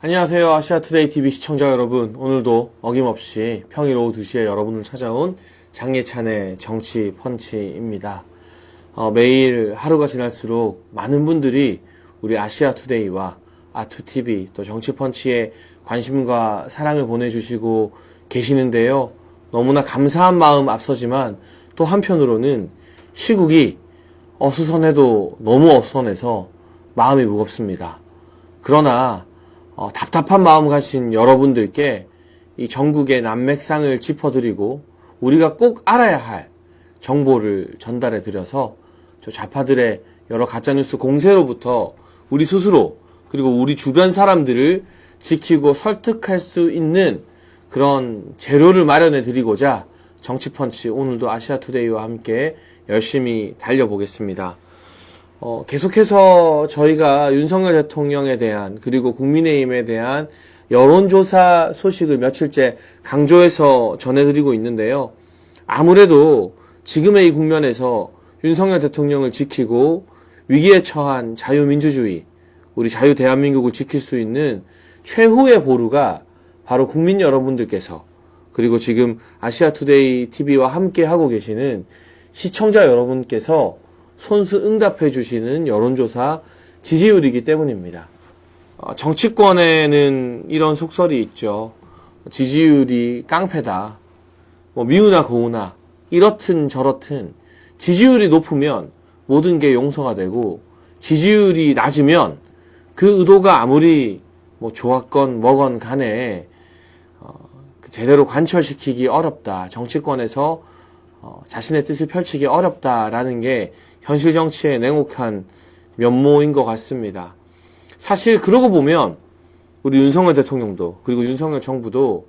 안녕하세요. 아시아투데이 TV 시청자 여러분. 오늘도 어김없이 평일 오후 2시에 여러분을 찾아온 장예찬의 정치 펀치입니다. 매일 하루가 지날수록 많은 분들이 우리 아시아투데이와 아투TV 또 정치펀치에 관심과 사랑을 보내주시고 계시는데요. 너무나 감사한 마음 앞서지만 또 한편으로는 시국이 어수선해도 너무 어수선해서 마음이 무겁습니다. 그러나 답답한 마음 가신 여러분들께 이 전국의 난맥상을 짚어드리고 우리가 꼭 알아야 할 정보를 전달해 드려서 저 좌파들의 여러 가짜뉴스 공세로부터 우리 스스로 그리고 우리 주변 사람들을 지키고 설득할 수 있는 그런 재료를 마련해 드리고자 정치펀치 오늘도 아시아투데이와 함께 열심히 달려보겠습니다. 계속해서 저희가 윤석열 대통령에 대한 그리고 국민의힘에 대한 여론조사 소식을 며칠째 강조해서 전해드리고 있는데요. 아무래도 지금의 이 국면에서 윤석열 대통령을 지키고 위기에 처한 자유민주주의, 우리 자유 대한민국을 지킬 수 있는 최후의 보루가 바로 국민 여러분들께서 그리고 지금 아시아투데이 TV와 함께 하고 계시는 시청자 여러분께서 손수 응답해 주시는 여론조사 지지율이기 때문입니다. 정치권에는 이런 속설이 있죠. 지지율이 깡패다. 미우나 고우나 이렇든 저렇든 지지율이 높으면 모든 게 용서가 되고 지지율이 낮으면 그 의도가 아무리 좋았건 뭐건 간에 제대로 관철시키기 어렵다. 정치권에서 자신의 뜻을 펼치기 어렵다라는 게 현실 정치의 냉혹한 면모인 것 같습니다. 사실 그러고 보면 우리 윤석열 대통령도 그리고 윤석열 정부도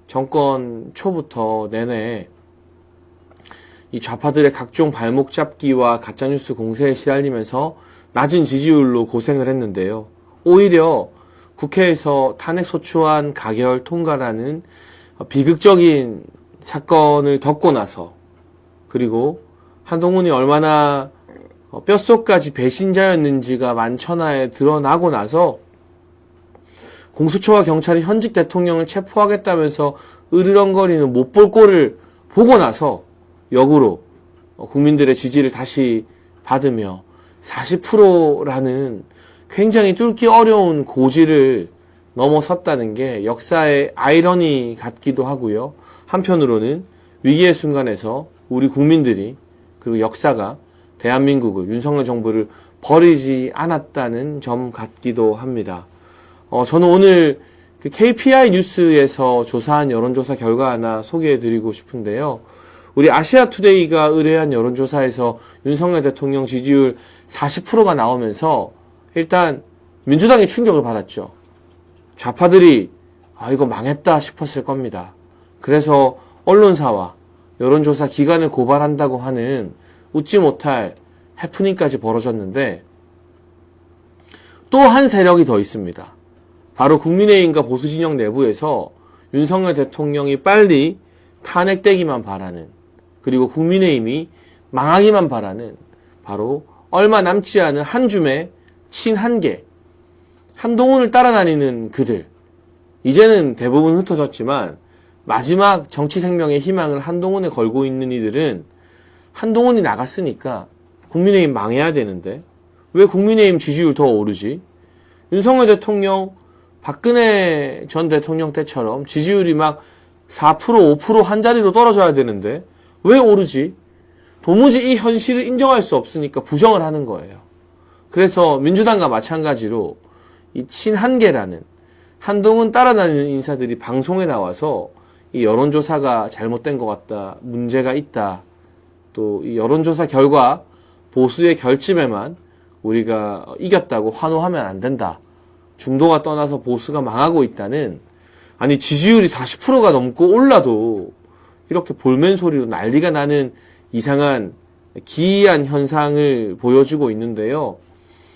정권 초부터 내내 이 좌파들의 각종 발목 잡기와 가짜뉴스 공세에 시달리면서 낮은 지지율로 고생을 했는데요. 오히려 국회에서 탄핵소추안 가결 통과라는 비극적인 사건을 겪고 나서 그리고 한동훈이 얼마나 뼛속까지 배신자였는지가 만천하에 드러나고 나서 공수처와 경찰이 현직 대통령을 체포하겠다면서 으르렁거리는 못 볼 꼴을 보고 나서 역으로 국민들의 지지를 다시 받으며 40%라는 굉장히 뚫기 어려운 고지를 넘어섰다는 게 역사의 아이러니 같기도 하고요. 한편으로는 위기의 순간에서 우리 국민들이 그리고 역사가 대한민국을 윤석열 정부를 버리지 않았다는 점 같기도 합니다. 저는 오늘 그 KPI 뉴스에서 조사한 여론조사 결과 하나 소개해드리고 싶은데요. 우리 아시아투데이가 의뢰한 여론조사에서 윤석열 대통령 지지율 40%가 나오면서 일단 민주당이 충격을 받았죠. 좌파들이 이거 망했다 싶었을 겁니다. 그래서 언론사와 여론조사 기관을 고발한다고 하는 웃지 못할 해프닝까지 벌어졌는데 또 한 세력이 더 있습니다. 바로 국민의힘과 보수진영 내부에서 윤석열 대통령이 빨리 탄핵되기만 바라는 그리고 국민의힘이 망하기만 바라는 바로 얼마 남지 않은 한 줌의 친한계 한동훈을 따라다니는 그들 이제는 대부분 흩어졌지만 마지막 정치 생명의 희망을 한동훈에 걸고 있는 이들은 한동훈이 나갔으니까 국민의힘 망해야 되는데 왜 국민의힘 지지율 더 오르지? 윤석열 대통령, 박근혜 전 대통령 때처럼 지지율이 막 4%, 5% 한 자리로 떨어져야 되는데 왜 오르지? 도무지 이 현실을 인정할 수 없으니까 부정을 하는 거예요. 그래서 민주당과 마찬가지로 이 친한계라는 한동훈 따라다니는 인사들이 방송에 나와서 이 여론조사가 잘못된 것 같다, 문제가 있다, 또 이 여론조사 결과 보수의 결집에만 우리가 이겼다고 환호하면 안 된다. 중도가 떠나서 보수가 망하고 있다는 아니 지지율이 40%가 넘고 올라도 이렇게 볼멘 소리로 난리가 나는 이상한 기이한 현상을 보여주고 있는데요.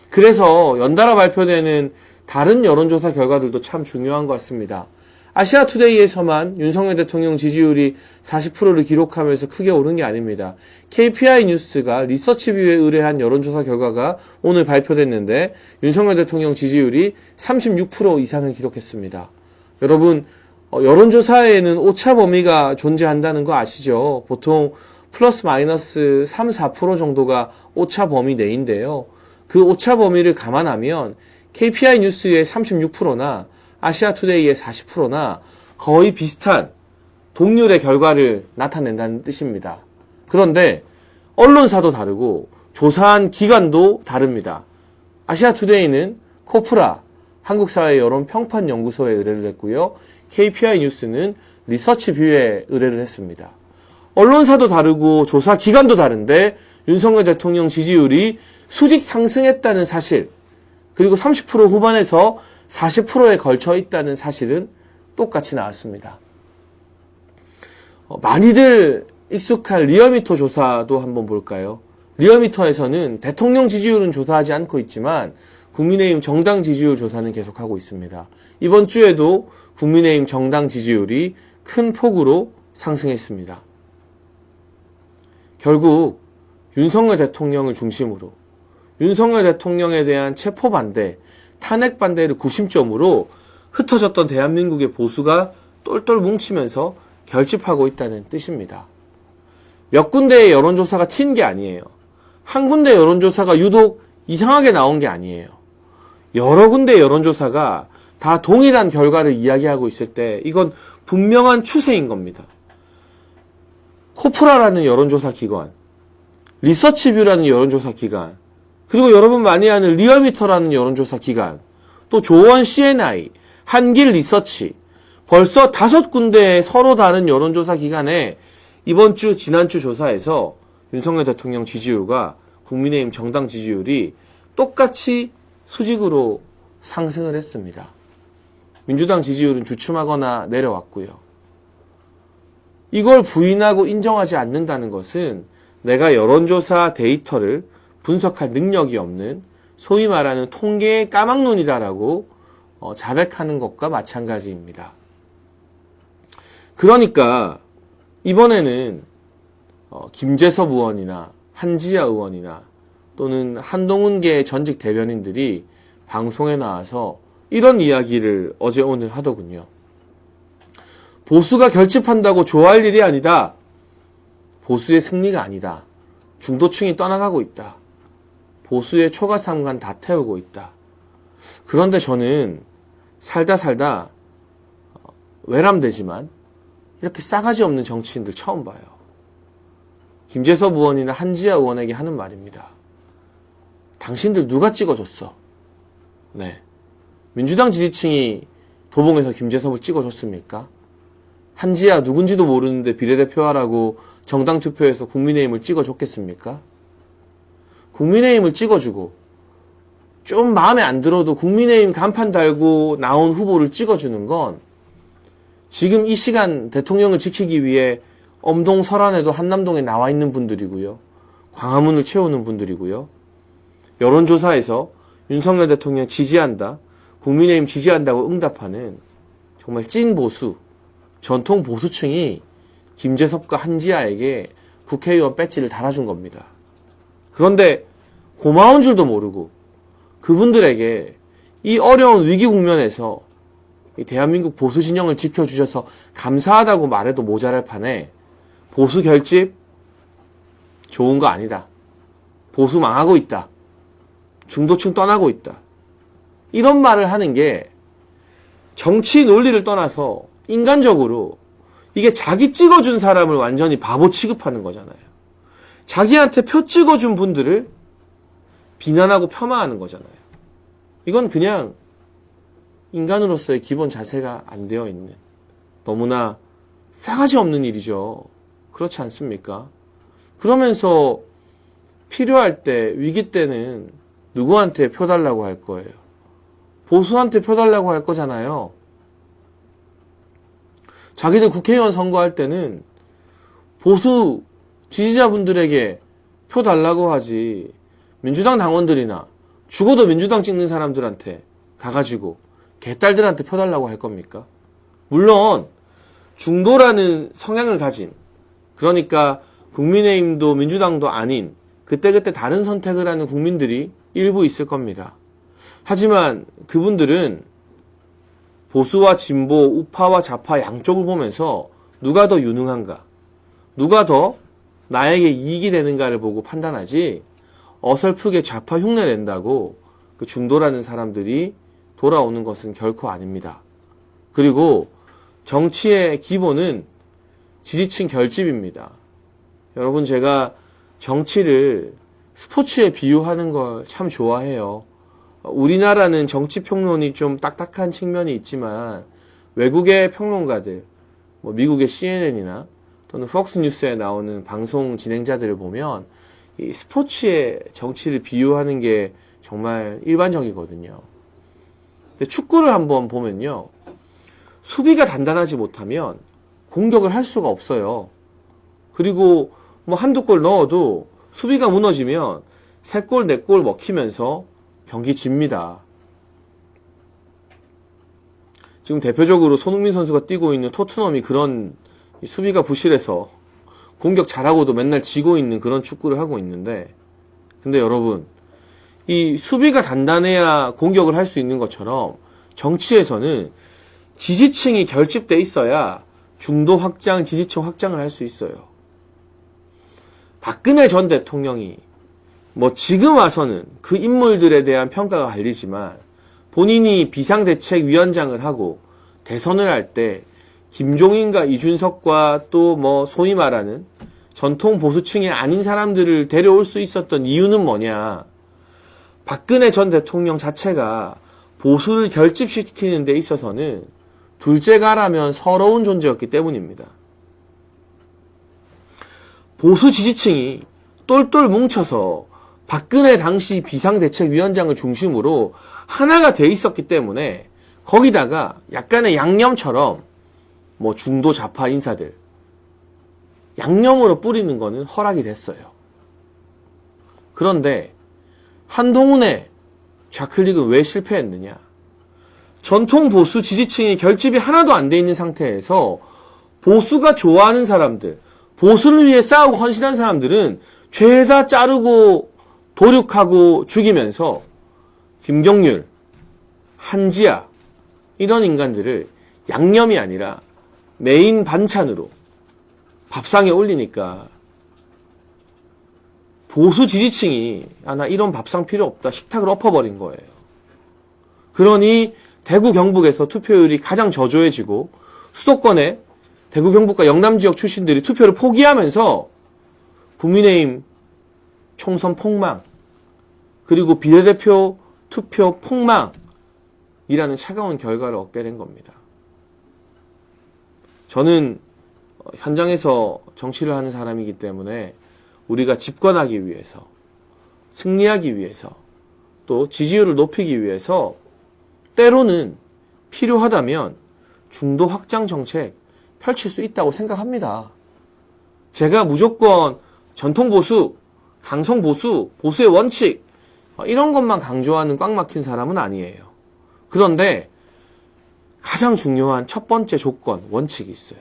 그래서 연달아 발표되는 다른 여론조사 결과들도 참 중요한 것 같습니다. 아시아투데이에서만 윤석열 대통령 지지율이 40%를 기록하면서 크게 오른 게 아닙니다. KPI 뉴스가 리서치뷰에 의뢰한 여론조사 결과가 오늘 발표됐는데 윤석열 대통령 지지율이 36% 이상을 기록했습니다. 여러분, 여론조사에는 오차 범위가 존재한다는 거 아시죠? 보통 플러스 마이너스 3, 4% 정도가 오차 범위 내인데요. 그 오차 범위를 감안하면 KPI 뉴스의 36%나 아시아투데이의 40%나 거의 비슷한 동률의 결과를 나타낸다는 뜻입니다. 그런데 언론사도 다르고 조사한 기관도 다릅니다. 아시아투데이는 코프라 한국사회여론평판연구소에 의뢰를 했고요. KPI 뉴스는 리서치뷰에 의뢰를 했습니다. 언론사도 다르고 조사 기관도 다른데 윤석열 대통령 지지율이 수직 상승했다는 사실, 그리고 30% 후반에서 40%에 걸쳐 있다는 사실은 똑같이 나왔습니다. 많이들 익숙한 리얼미터 조사도 한번 볼까요? 리얼미터에서는 대통령 지지율은 조사하지 않고 있지만 국민의힘 정당 지지율 조사는 계속하고 있습니다. 이번 주에도 국민의힘 정당 지지율이 큰 폭으로 상승했습니다. 결국 윤석열 대통령을 중심으로 윤석열 대통령에 대한 체포 반대, 탄핵 반대를 구심점으로 흩어졌던 대한민국의 보수가 똘똘 뭉치면서 결집하고 있다는 뜻입니다. 몇 군데의 여론조사가 튄 게 아니에요. 한 군데 여론조사가 유독 이상하게 나온 게 아니에요. 여러 군데 여론조사가 다 동일한 결과를 이야기하고 있을 때 이건 분명한 추세인 겁니다. 코프라라는 여론조사 기관, 리서치뷰라는 여론조사 기관, 그리고 여러분 많이 아는 리얼미터라는 여론조사 기관, 또 조원 CNI, 한길 리서치, 벌써 5군데의 서로 다른 여론조사 기관에 이번 주, 지난주 조사에서 윤석열 대통령 지지율과 국민의힘 정당 지지율이 똑같이 수직으로 상승을 했습니다. 민주당 지지율은 주춤하거나 내려왔고요. 이걸 부인하고 인정하지 않는다는 것은 내가 여론조사 데이터를 분석할 능력이 없는 소위 말하는 통계의 까막눈이다라고 자백하는 것과 마찬가지입니다. 그러니까 이번에는 김재섭 의원이나 한지아 의원이나 또는 한동훈계 전직 대변인들이 방송에 나와서 이런 이야기를 어제 오늘 하더군요. 보수가 결집한다고 좋아할 일이 아니다. 보수의 승리가 아니다. 중도층이 떠나가고 있다. 보수의 초가삼간 다 태우고 있다. 그런데 저는 살다 외람되지만 이렇게 싸가지 없는 정치인들 처음 봐요. 김재섭 의원이나 한지아 의원에게 하는 말입니다. 당신들 누가 찍어줬어? 네. 민주당 지지층이 도봉에서 김재섭을 찍어줬습니까? 한지아 누군지도 모르는데 비례대표하라고 정당 투표에서 국민의힘을 찍어줬겠습니까? 국민의힘을 찍어주고 좀 마음에 안 들어도 국민의힘 간판 달고 나온 후보를 찍어주는 건 지금 이 시간 대통령을 지키기 위해 엄동 설안에도 한남동에 나와 있는 분들이고요. 광화문을 채우는 분들이고요. 여론조사에서 윤석열 대통령 지지한다, 국민의힘 지지한다고 응답하는 정말 찐 보수, 전통 보수층이 김재섭과 한지아에게 국회의원 배지를 달아준 겁니다. 그런데 고마운 줄도 모르고 그분들에게 이 어려운 위기 국면에서 이 대한민국 보수 진영을 지켜주셔서 감사하다고 말해도 모자랄 판에 보수 결집 좋은 거 아니다. 보수 망하고 있다. 중도층 떠나고 있다. 이런 말을 하는 게 정치 논리를 떠나서 인간적으로 이게 자기 찍어준 사람을 완전히 바보 취급하는 거잖아요. 자기한테 표 찍어준 분들을 비난하고 폄하하는 거잖아요. 이건 그냥 인간으로서의 기본 자세가 안 되어 있는 너무나 싸가지 없는 일이죠. 그렇지 않습니까? 그러면서 필요할 때, 위기 때는 누구한테 표 달라고 할 거예요? 보수한테 표 달라고 할 거잖아요. 자기들 국회의원 선거할 때는 보수 지지자분들에게 표 달라고 하지 민주당 당원들이나 죽어도 민주당 찍는 사람들한테 가가지고 개딸들한테 표 달라고 할 겁니까? 물론 중도라는 성향을 가진, 그러니까 국민의힘도 민주당도 아닌 그때그때 다른 선택을 하는 국민들이 일부 있을 겁니다. 하지만 그분들은 보수와 진보, 우파와 좌파 양쪽을 보면서 누가 더 유능한가, 누가 더 나에게 이익이 되는가를 보고 판단하지, 어설프게 좌파 흉내 낸다고 그 중도라는 사람들이 돌아오는 것은 결코 아닙니다. 그리고 정치의 기본은 지지층 결집입니다. 여러분, 제가 정치를 스포츠에 비유하는 걸 참 좋아해요. 우리나라는 정치 평론이 좀 딱딱한 측면이 있지만 외국의 평론가들, 미국의 CNN이나 또는 폭스뉴스에 나오는 방송 진행자들을 보면 이 스포츠의 정치를 비유하는 게 정말 일반적이거든요. 근데 축구를 한번 보면요, 수비가 단단하지 못하면 공격을 할 수가 없어요. 그리고 한두 골 넣어도 수비가 무너지면 3골, 4골 먹히면서 경기 집니다. 지금 대표적으로 손흥민 선수가 뛰고 있는 토트넘이 그런 수비가 부실해서 공격 잘하고도 맨날 지고 있는 그런 축구를 하고 있는데, 근데 여러분, 이 수비가 단단해야 공격을 할 수 있는 것처럼 정치에서는 지지층이 결집돼 있어야 중도 확장, 지지층 확장을 할 수 있어요. 박근혜 전 대통령이 지금 와서는 그 인물들에 대한 평가가 갈리지만 본인이 비상대책위원장을 하고 대선을 할 때 김종인과 이준석과 또 소위 말하는 전통 보수층이 아닌 사람들을 데려올 수 있었던 이유는 뭐냐? 박근혜 전 대통령 자체가 보수를 결집시키는 데 있어서는 둘째가라면 서러운 존재였기 때문입니다. 보수 지지층이 똘똘 뭉쳐서 박근혜 당시 비상대책위원장을 중심으로 하나가 돼 있었기 때문에 거기다가 약간의 양념처럼 중도 좌파 인사들 양념으로 뿌리는 거는 허락이 됐어요. 그런데 한동훈의 좌클릭은 왜 실패했느냐? 전통 보수 지지층이 결집이 하나도 안 돼 있는 상태에서 보수가 좋아하는 사람들, 보수를 위해 싸우고 헌신한 사람들은 죄다 자르고 도륙하고 죽이면서 김경률, 한지아 이런 인간들을 양념이 아니라 메인 반찬으로 밥상에 올리니까 보수 지지층이 나 이런 밥상 필요 없다, 식탁을 엎어버린 거예요. 그러니 대구 경북에서 투표율이 가장 저조해지고 수도권에 대구 경북과 영남 지역 출신들이 투표를 포기하면서 국민의힘 총선 폭망, 그리고 비례대표 투표 폭망이라는 차가운 결과를 얻게 된 겁니다. 저는 현장에서 정치를 하는 사람이기 때문에 우리가 집권하기 위해서, 승리하기 위해서, 또 지지율을 높이기 위해서 때로는 필요하다면 중도 확장 정책 펼칠 수 있다고 생각합니다. 제가 무조건 전통 보수, 강성 보수, 보수의 원칙 이런 것만 강조하는 꽉 막힌 사람은 아니에요. 그런데 가장 중요한 첫 번째 조건, 원칙이 있어요.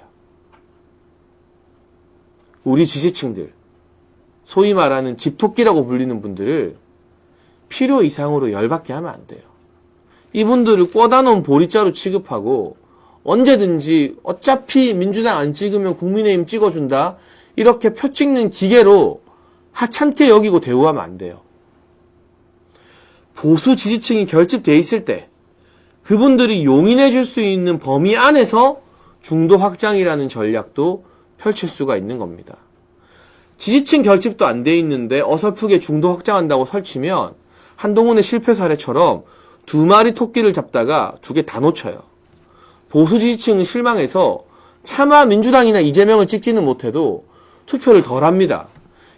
우리 지지층들, 소위 말하는 집토끼라고 불리는 분들을 필요 이상으로 열받게 하면 안 돼요. 이분들을 꿔다 놓은 보리자루 취급하고 언제든지 어차피 민주당 안 찍으면 국민의힘 찍어준다, 이렇게 표 찍는 기계로 하찮게 여기고 대우하면 안 돼요. 보수 지지층이 결집돼 있을 때 그분들이 용인해 줄 수 있는 범위 안에서 중도 확장이라는 전략도 펼칠 수가 있는 겁니다. 지지층 결집도 안 돼 있는데 어설프게 중도 확장한다고 설치면 한동훈의 실패 사례처럼 2마리 토끼를 잡다가 2개 다 놓쳐요. 보수 지지층은 실망해서 차마 민주당이나 이재명을 찍지는 못해도 투표를 덜 합니다.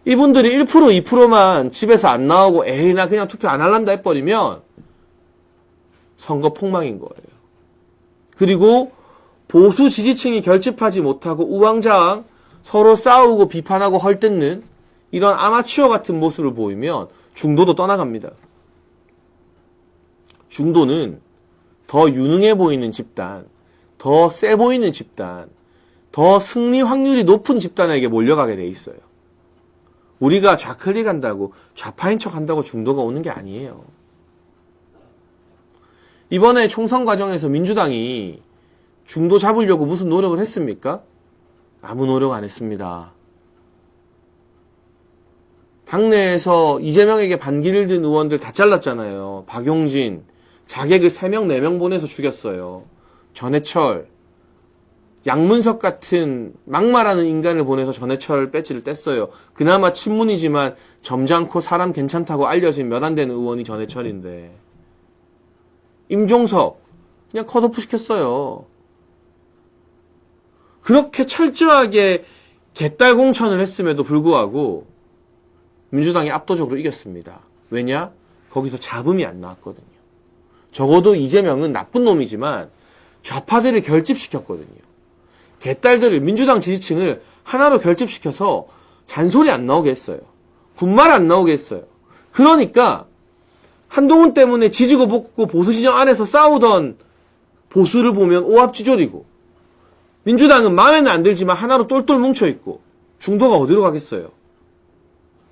이분들이 1%, 2%만 집에서 안 나오고 에이 나 그냥 투표 안 할란다 해버리면 선거 폭망인 거예요. 그리고 보수 지지층이 결집하지 못하고 우왕좌왕 서로 싸우고 비판하고 헐뜯는 이런 아마추어 같은 모습을 보이면 중도도 떠나갑니다. 중도는 더 유능해 보이는 집단, 더 세 보이는 집단, 더 승리 확률이 높은 집단에게 몰려가게 돼 있어요. 우리가 좌클릭한다고, 좌파인 척한다고 중도가 오는 게 아니에요. 이번에 총선 과정에서 민주당이 중도 잡으려고 무슨 노력을 했습니까? 아무 노력 안 했습니다. 당내에서 이재명에게 반기를 든 의원들 다 잘랐잖아요. 박용진, 자객을 3명, 4명 보내서 죽였어요. 전해철, 양문석 같은 막말하는 인간을 보내서 전해철 배지를 뗐어요. 그나마 친문이지만 점잖고 사람 괜찮다고 알려진 몇 안 되는 의원이 전해철인데. 임종석, 그냥 컷오프 시켰어요. 그렇게 철저하게 개딸 공천을 했음에도 불구하고 민주당이 압도적으로 이겼습니다. 왜냐? 거기서 잡음이 안 나왔거든요. 적어도 이재명은 나쁜 놈이지만 좌파들을 결집시켰거든요. 개딸들을, 민주당 지지층을 하나로 결집시켜서 잔소리 안 나오게 했어요. 군말 안 나오게 했어요. 그러니까 한동훈 때문에 지지고 볶고 보수 진영 안에서 싸우던 보수를 보면 오합지졸이고, 민주당은 마음에는 안 들지만 하나로 똘똘 뭉쳐있고, 중도가 어디로 가겠어요?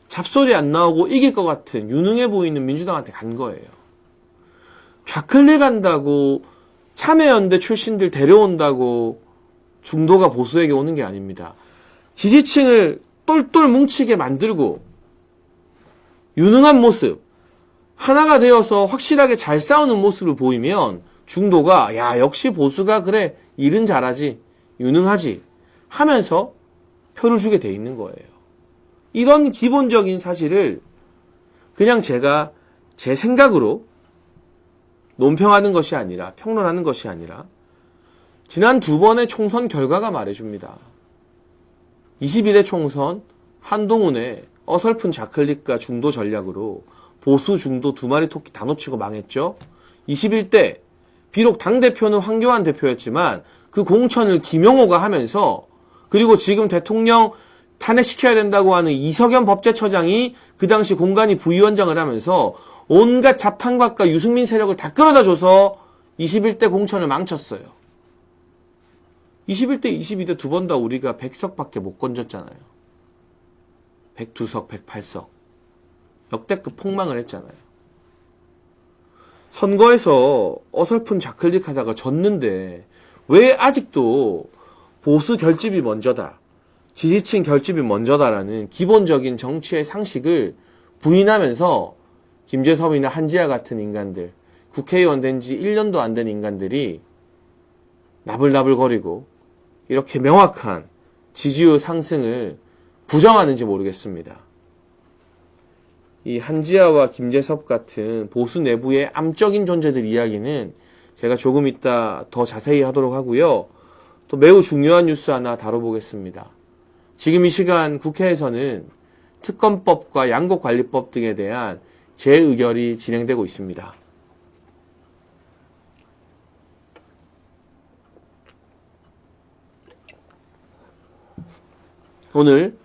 잡소리 안 나오고 이길 것 같은 유능해 보이는 민주당한테 간 거예요. 좌클릭한다고, 참여연대 출신들 데려온다고 중도가 보수에게 오는 게 아닙니다. 지지층을 똘똘 뭉치게 만들고 유능한 모습, 하나가 되어서 확실하게 잘 싸우는 모습을 보이면 중도가 야, 역시 보수가 그래, 일은 잘하지, 유능하지 하면서 표를 주게 돼 있는 거예요. 이런 기본적인 사실을 그냥 제가 제 생각으로 논평하는 것이 아니라, 평론하는 것이 아니라 지난 2번의 총선 결과가 말해줍니다. 22대 총선 한동훈의 어설픈 좌클릭과 중도 전략으로 보수 중도 2마리 토끼 다 놓치고 망했죠. 21대 비록 당대표는 황교안 대표였지만 그 공천을 김용호가 하면서, 그리고 지금 대통령 탄핵시켜야 된다고 하는 이석연 법제처장이 그 당시 공관위 부위원장을 하면서 온갖 잡탕박과 유승민 세력을 다 끌어다줘서 21대 공천을 망쳤어요. 21대, 22대 2번 다 우리가 100석밖에 못 건졌잖아요. 102석, 108석. 역대급 폭망을 했잖아요. 선거에서 어설픈 좌클릭 하다가 졌는데 왜 아직도 보수 결집이 먼저다, 지지층 결집이 먼저다라는 기본적인 정치의 상식을 부인하면서 김재섭이나 한지아 같은 인간들, 국회의원 된 지 1년도 안 된 인간들이 나불나불거리고 이렇게 명확한 지지율 상승을 부정하는지 모르겠습니다. 이 한지아와 김재섭 같은 보수 내부의 암적인 존재들 이야기는 제가 조금 이따 더 자세히 하도록 하고요. 또 매우 중요한 뉴스 하나 다뤄보겠습니다. 지금 이 시간 국회에서는 특검법과 양곡관리법 등에 대한 재의결이 진행되고 있습니다. 오늘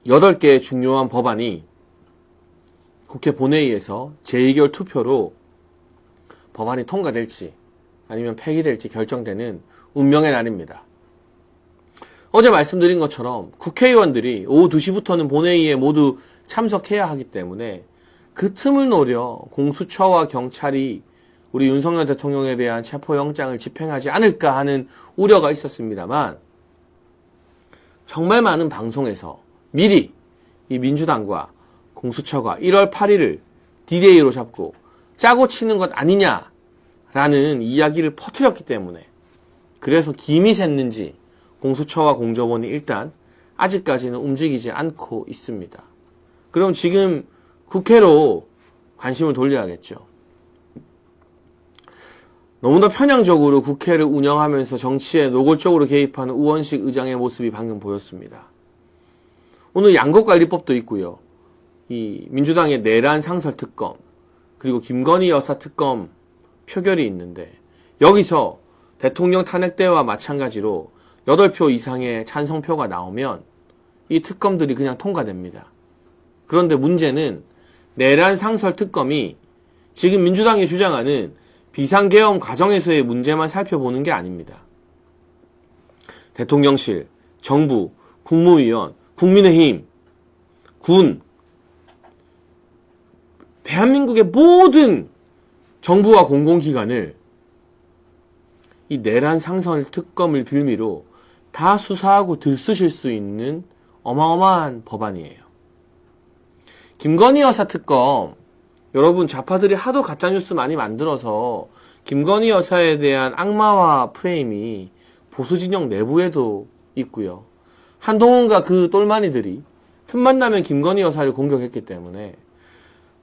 8개의 중요한 법안이 국회 본회의에서 재의결 투표로 법안이 통과될지 아니면 폐기될지 결정되는 운명의 날입니다. 어제 말씀드린 것처럼 국회의원들이 오후 2시부터는 본회의에 모두 참석해야 하기 때문에 그 틈을 노려 공수처와 경찰이 우리 윤석열 대통령에 대한 체포영장을 집행하지 않을까 하는 우려가 있었습니다만, 정말 많은 방송에서 미리 이 민주당과 공수처가 1월 8일을 D-Day로 잡고 짜고 치는 것 아니냐라는 이야기를 퍼뜨렸기 때문에, 그래서 김이 샜는지 공수처와 공정원이 일단 아직까지는 움직이지 않고 있습니다. 그럼 지금 국회로 관심을 돌려야겠죠. 너무나 편향적으로 국회를 운영하면서 정치에 노골적으로 개입하는 우원식 의장의 모습이 방금 보였습니다. 오늘 양곡관리법도 있고요. 이 민주당의 내란 상설 특검, 그리고 김건희 여사 특검 표결이 있는데, 여기서 대통령 탄핵 때와 마찬가지로 8표 이상의 찬성표가 나오면 이 특검들이 그냥 통과됩니다. 그런데 문제는 내란 상설 특검이 지금 민주당이 주장하는 비상계엄 과정에서의 문제만 살펴보는 게 아닙니다. 대통령실, 정부, 국무위원, 국민의힘, 군, 대한민국의 모든 정부와 공공기관을 이 내란 상설 특검을 빌미로 다 수사하고 들쑤실 수 있는 어마어마한 법안이에요. 김건희 여사 특검, 여러분 좌파들이 하도 가짜뉴스 많이 만들어서 김건희 여사에 대한 악마화 프레임이 보수 진영 내부에도 있고요. 한동훈과 그 똘마니들이 틈만 나면 김건희 여사를 공격했기 때문에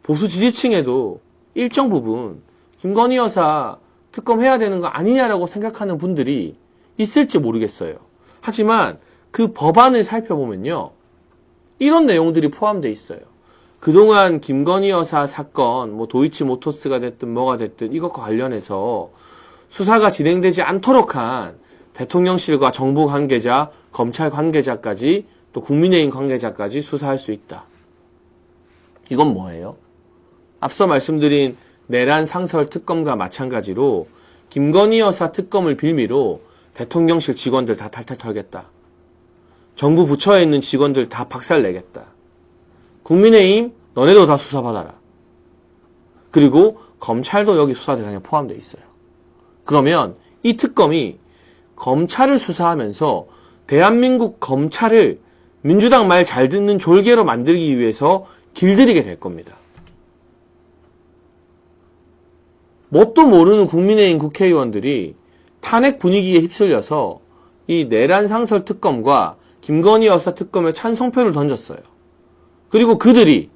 보수 지지층에도 일정 부분 김건희 여사 특검해야 되는 거 아니냐라고 생각하는 분들이 있을지 모르겠어요. 하지만 그 법안을 살펴보면요, 이런 내용들이 포함되어 있어요. 그동안 김건희 여사 사건, 도이치모터스가 됐든 뭐가 됐든 이것과 관련해서 수사가 진행되지 않도록 한 대통령실과 정부 관계자, 검찰 관계자까지 또 국민의힘 관계자까지 수사할 수 있다. 이건 뭐예요? 앞서 말씀드린 내란 상설 특검과 마찬가지로 김건희 여사 특검을 빌미로 대통령실 직원들 다 탈탈 털겠다. 정부 부처에 있는 직원들 다 박살내겠다. 국민의힘 너네도 다 수사받아라. 그리고 검찰도 여기 수사 대상에 포함되어 있어요. 그러면 이 특검이 검찰을 수사하면서 대한민국 검찰을 민주당 말 잘 듣는 졸개로 만들기 위해서 길들이게 될 겁니다. 뭣도 모르는 국민의힘 국회의원들이 탄핵 분위기에 휩쓸려서 이 내란 상설 특검과 김건희 여사 특검에 찬성표를 던졌어요. 그리고 그들이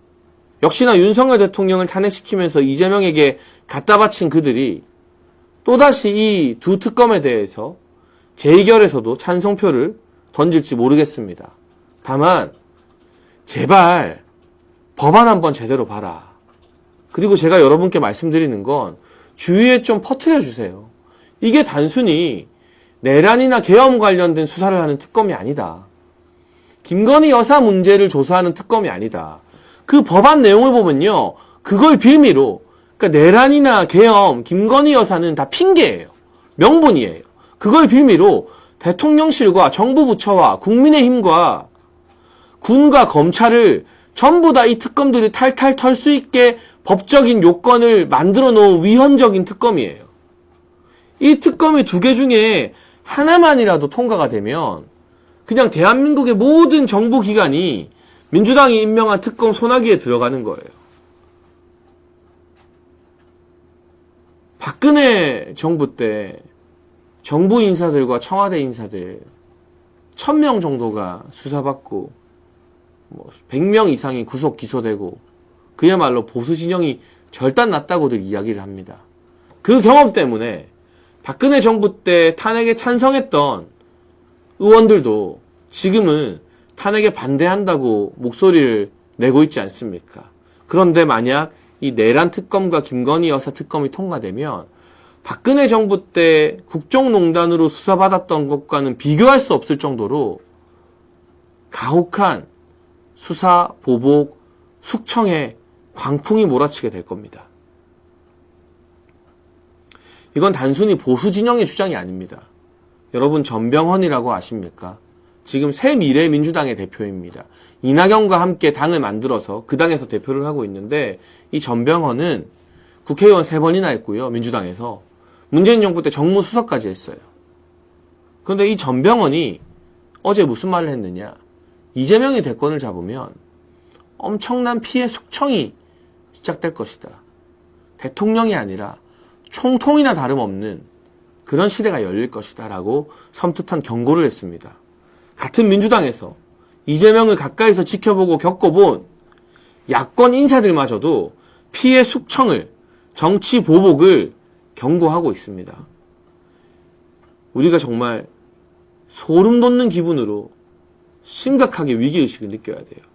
역시나 윤석열 대통령을 탄핵시키면서 이재명에게 갖다 바친 그들이 또다시 이 두 특검에 대해서 재의결에서도 찬성표를 던질지 모르겠습니다. 다만 제발 법안 한번 제대로 봐라. 그리고 제가 여러분께 말씀드리는 건 주위에 좀 퍼뜨려 주세요. 이게 단순히 내란이나 계엄 관련된 수사를 하는 특검이 아니다. 김건희 여사 문제를 조사하는 특검이 아니다. 그 법안 내용을 보면요, 그걸 빌미로, 그러니까 내란이나 계엄, 김건희 여사는 다 핑계예요. 명분이에요. 그걸 빌미로 대통령실과 정부 부처와 국민의힘과 군과 검찰을 전부 다 이 특검들이 탈탈 털 수 있게 법적인 요건을 만들어 놓은 위헌적인 특검이에요. 이 특검이 두 개 중에 하나만이라도 통과가 되면 그냥 대한민국의 모든 정부기관이 민주당이 임명한 특검 소나기에 들어가는 거예요. 박근혜 정부 때 정부 인사들과 청와대 인사들 1000명 정도가 수사받고 100명 이상이 구속 기소되고 그야말로 보수 진영이 절단 났다고들 이야기를 합니다. 그 경험 때문에 박근혜 정부 때 탄핵에 찬성했던 의원들도 지금은 탄핵에 반대한다고 목소리를 내고 있지 않습니까? 그런데 만약 이 내란 특검과 김건희 여사 특검이 통과되면 박근혜 정부 때 국정농단으로 수사받았던 것과는 비교할 수 없을 정도로 가혹한 수사, 보복, 숙청에 광풍이 몰아치게 될 겁니다. 이건 단순히 보수 진영의 주장이 아닙니다. 여러분 전병헌이라고 아십니까? 지금 새미래민주당의 대표입니다. 이낙연과 함께 당을 만들어서 그 당에서 대표를 하고 있는데 이 전병헌은 국회의원 3번이나 했고요. 민주당에서. 문재인 정부 때 정무수석까지 했어요. 그런데 이 전병헌이 어제 무슨 말을 했느냐. 이재명이 대권을 잡으면 엄청난 피해 숙청이 시작될 것이다. 대통령이 아니라 총통이나 다름없는 그런 시대가 열릴 것이다 라고 섬뜩한 경고를 했습니다. 같은 민주당에서 이재명을 가까이서 지켜보고 겪어본 야권 인사들마저도 피해 숙청을, 정치 보복을 경고하고 있습니다. 우리가 정말 소름 돋는 기분으로 심각하게 위기의식을 느껴야 돼요.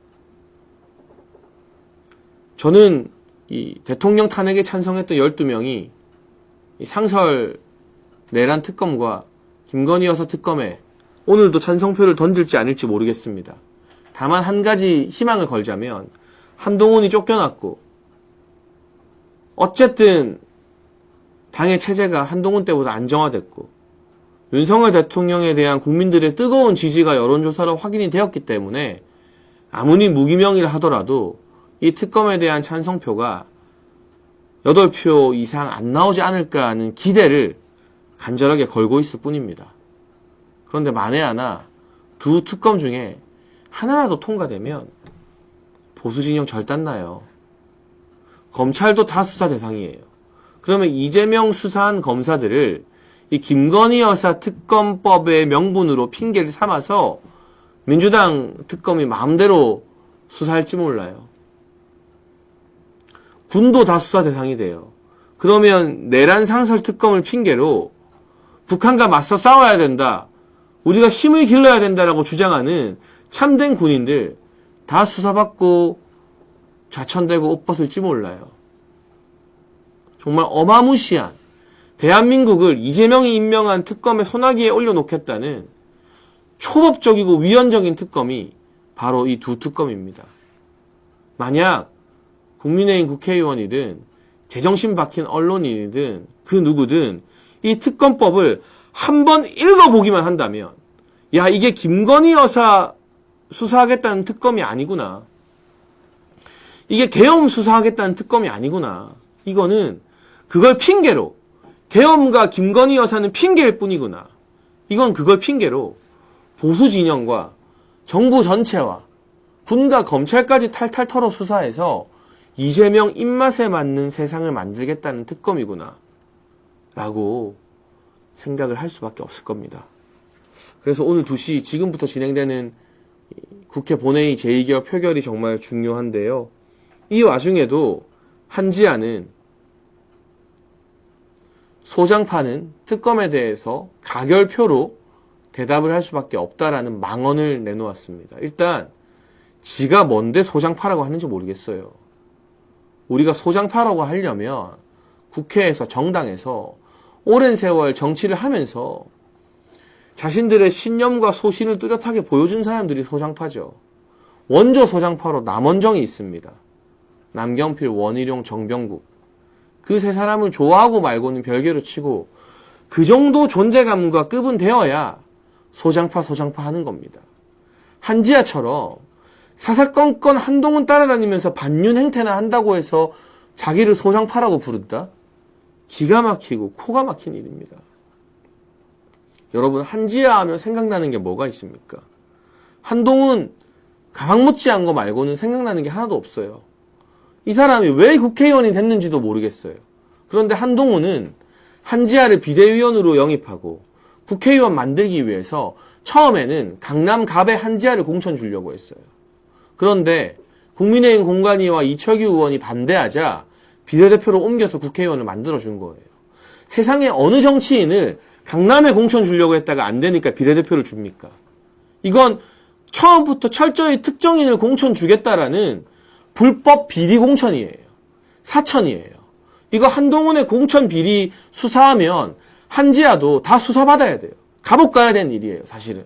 저는 이 대통령 탄핵에 찬성했던 12명이 이 상설 내란 특검과 김건희 여사 특검에 오늘도 찬성표를 던질지 않을지 모르겠습니다. 다만 한 가지 희망을 걸자면 한동훈이 쫓겨났고 어쨌든 당의 체제가 한동훈 때보다 안정화됐고 윤석열 대통령에 대한 국민들의 뜨거운 지지가 여론조사로 확인이 되었기 때문에 아무리 무기명이라 하더라도 이 특검에 대한 찬성표가 8표 이상 안 나오지 않을까 하는 기대를 간절하게 걸고 있을 뿐입니다. 그런데 만에 하나 두 특검 중에 하나라도 통과되면 보수진영 절단나요. 검찰도 다 수사 대상이에요. 그러면 이재명 수사한 검사들을 이 김건희 여사 특검법의 명분으로 핑계를 삼아서 민주당 특검이 마음대로 수사할지 몰라요. 군도 다 수사 대상이 돼요. 그러면 내란 상설 특검을 핑계로 북한과 맞서 싸워야 된다. 우리가 힘을 길러야 된다라고 주장하는 참된 군인들 다 수사받고 좌천되고 옷 벗을지 몰라요. 정말 어마무시한 대한민국을 이재명이 임명한 특검의 소나기에 올려놓겠다는 초법적이고 위헌적인 특검이 바로 이 두 특검입니다. 만약 국민의힘 국회의원이든 제정신 박힌 언론인이든 그 누구든 이 특검법을 한번 읽어보기만 한다면 야 이게 김건희 여사 수사하겠다는 특검이 아니구나. 이게 계엄 수사하겠다는 특검이 아니구나. 이거는 그걸 핑계로 계엄과 김건희 여사는 핑계일 뿐이구나. 이건 그걸 핑계로 보수 진영과 정부 전체와 군과 검찰까지 탈탈 털어 수사해서 이재명 입맛에 맞는 세상을 만들겠다는 특검이구나 라고 생각을 할 수밖에 없을 겁니다. 그래서 오늘 2시 지금부터 진행되는 국회 본회의 제2개월 표결이 정말 중요한데요. 이 와중에도 한지아는 소장파는 특검에 대해서 가결표로 대답을 할 수밖에 없다라는 망언을 내놓았습니다. 일단 지가 뭔데 소장파라고 하는지 모르겠어요. 우리가 소장파라고 하려면 국회에서 정당에서 오랜 세월 정치를 하면서 자신들의 신념과 소신을 뚜렷하게 보여준 사람들이 소장파죠. 원조 소장파로 남원정이 있습니다. 남경필, 원희룡, 정병국. 그 세 사람을 좋아하고 말고는 별개로 치고 그 정도 존재감과 급은 되어야 소장파 하는 겁니다. 한지아처럼 사사건건 한동훈 따라다니면서 반윤 행태나 한다고 해서 자기를 소장파라고 부른다? 기가 막히고 코가 막힌 일입니다. 여러분 한지아 하면 생각나는 게 뭐가 있습니까? 한동훈 가방 못지한 거 말고는 생각나는 게 하나도 없어요. 이 사람이 왜 국회의원이 됐는지도 모르겠어요. 그런데 한동훈은 한지아를 비대위원으로 영입하고 국회의원 만들기 위해서 처음에는 강남 갑에 한지아를 공천 주려고 했어요. 그런데 국민의힘 공관위와 이철규 의원이 반대하자 비례대표로 옮겨서 국회의원을 만들어준 거예요. 세상에 어느 정치인을 강남에 공천 주려고 했다가 안 되니까 비례대표를 줍니까? 이건 처음부터 철저히 특정인을 공천 주겠다라는 불법 비리 공천이에요. 사천이에요. 이거 한동훈의 공천 비리 수사하면 한지아도 다 수사받아야 돼요. 감옥 가야 되는 일이에요, 사실은.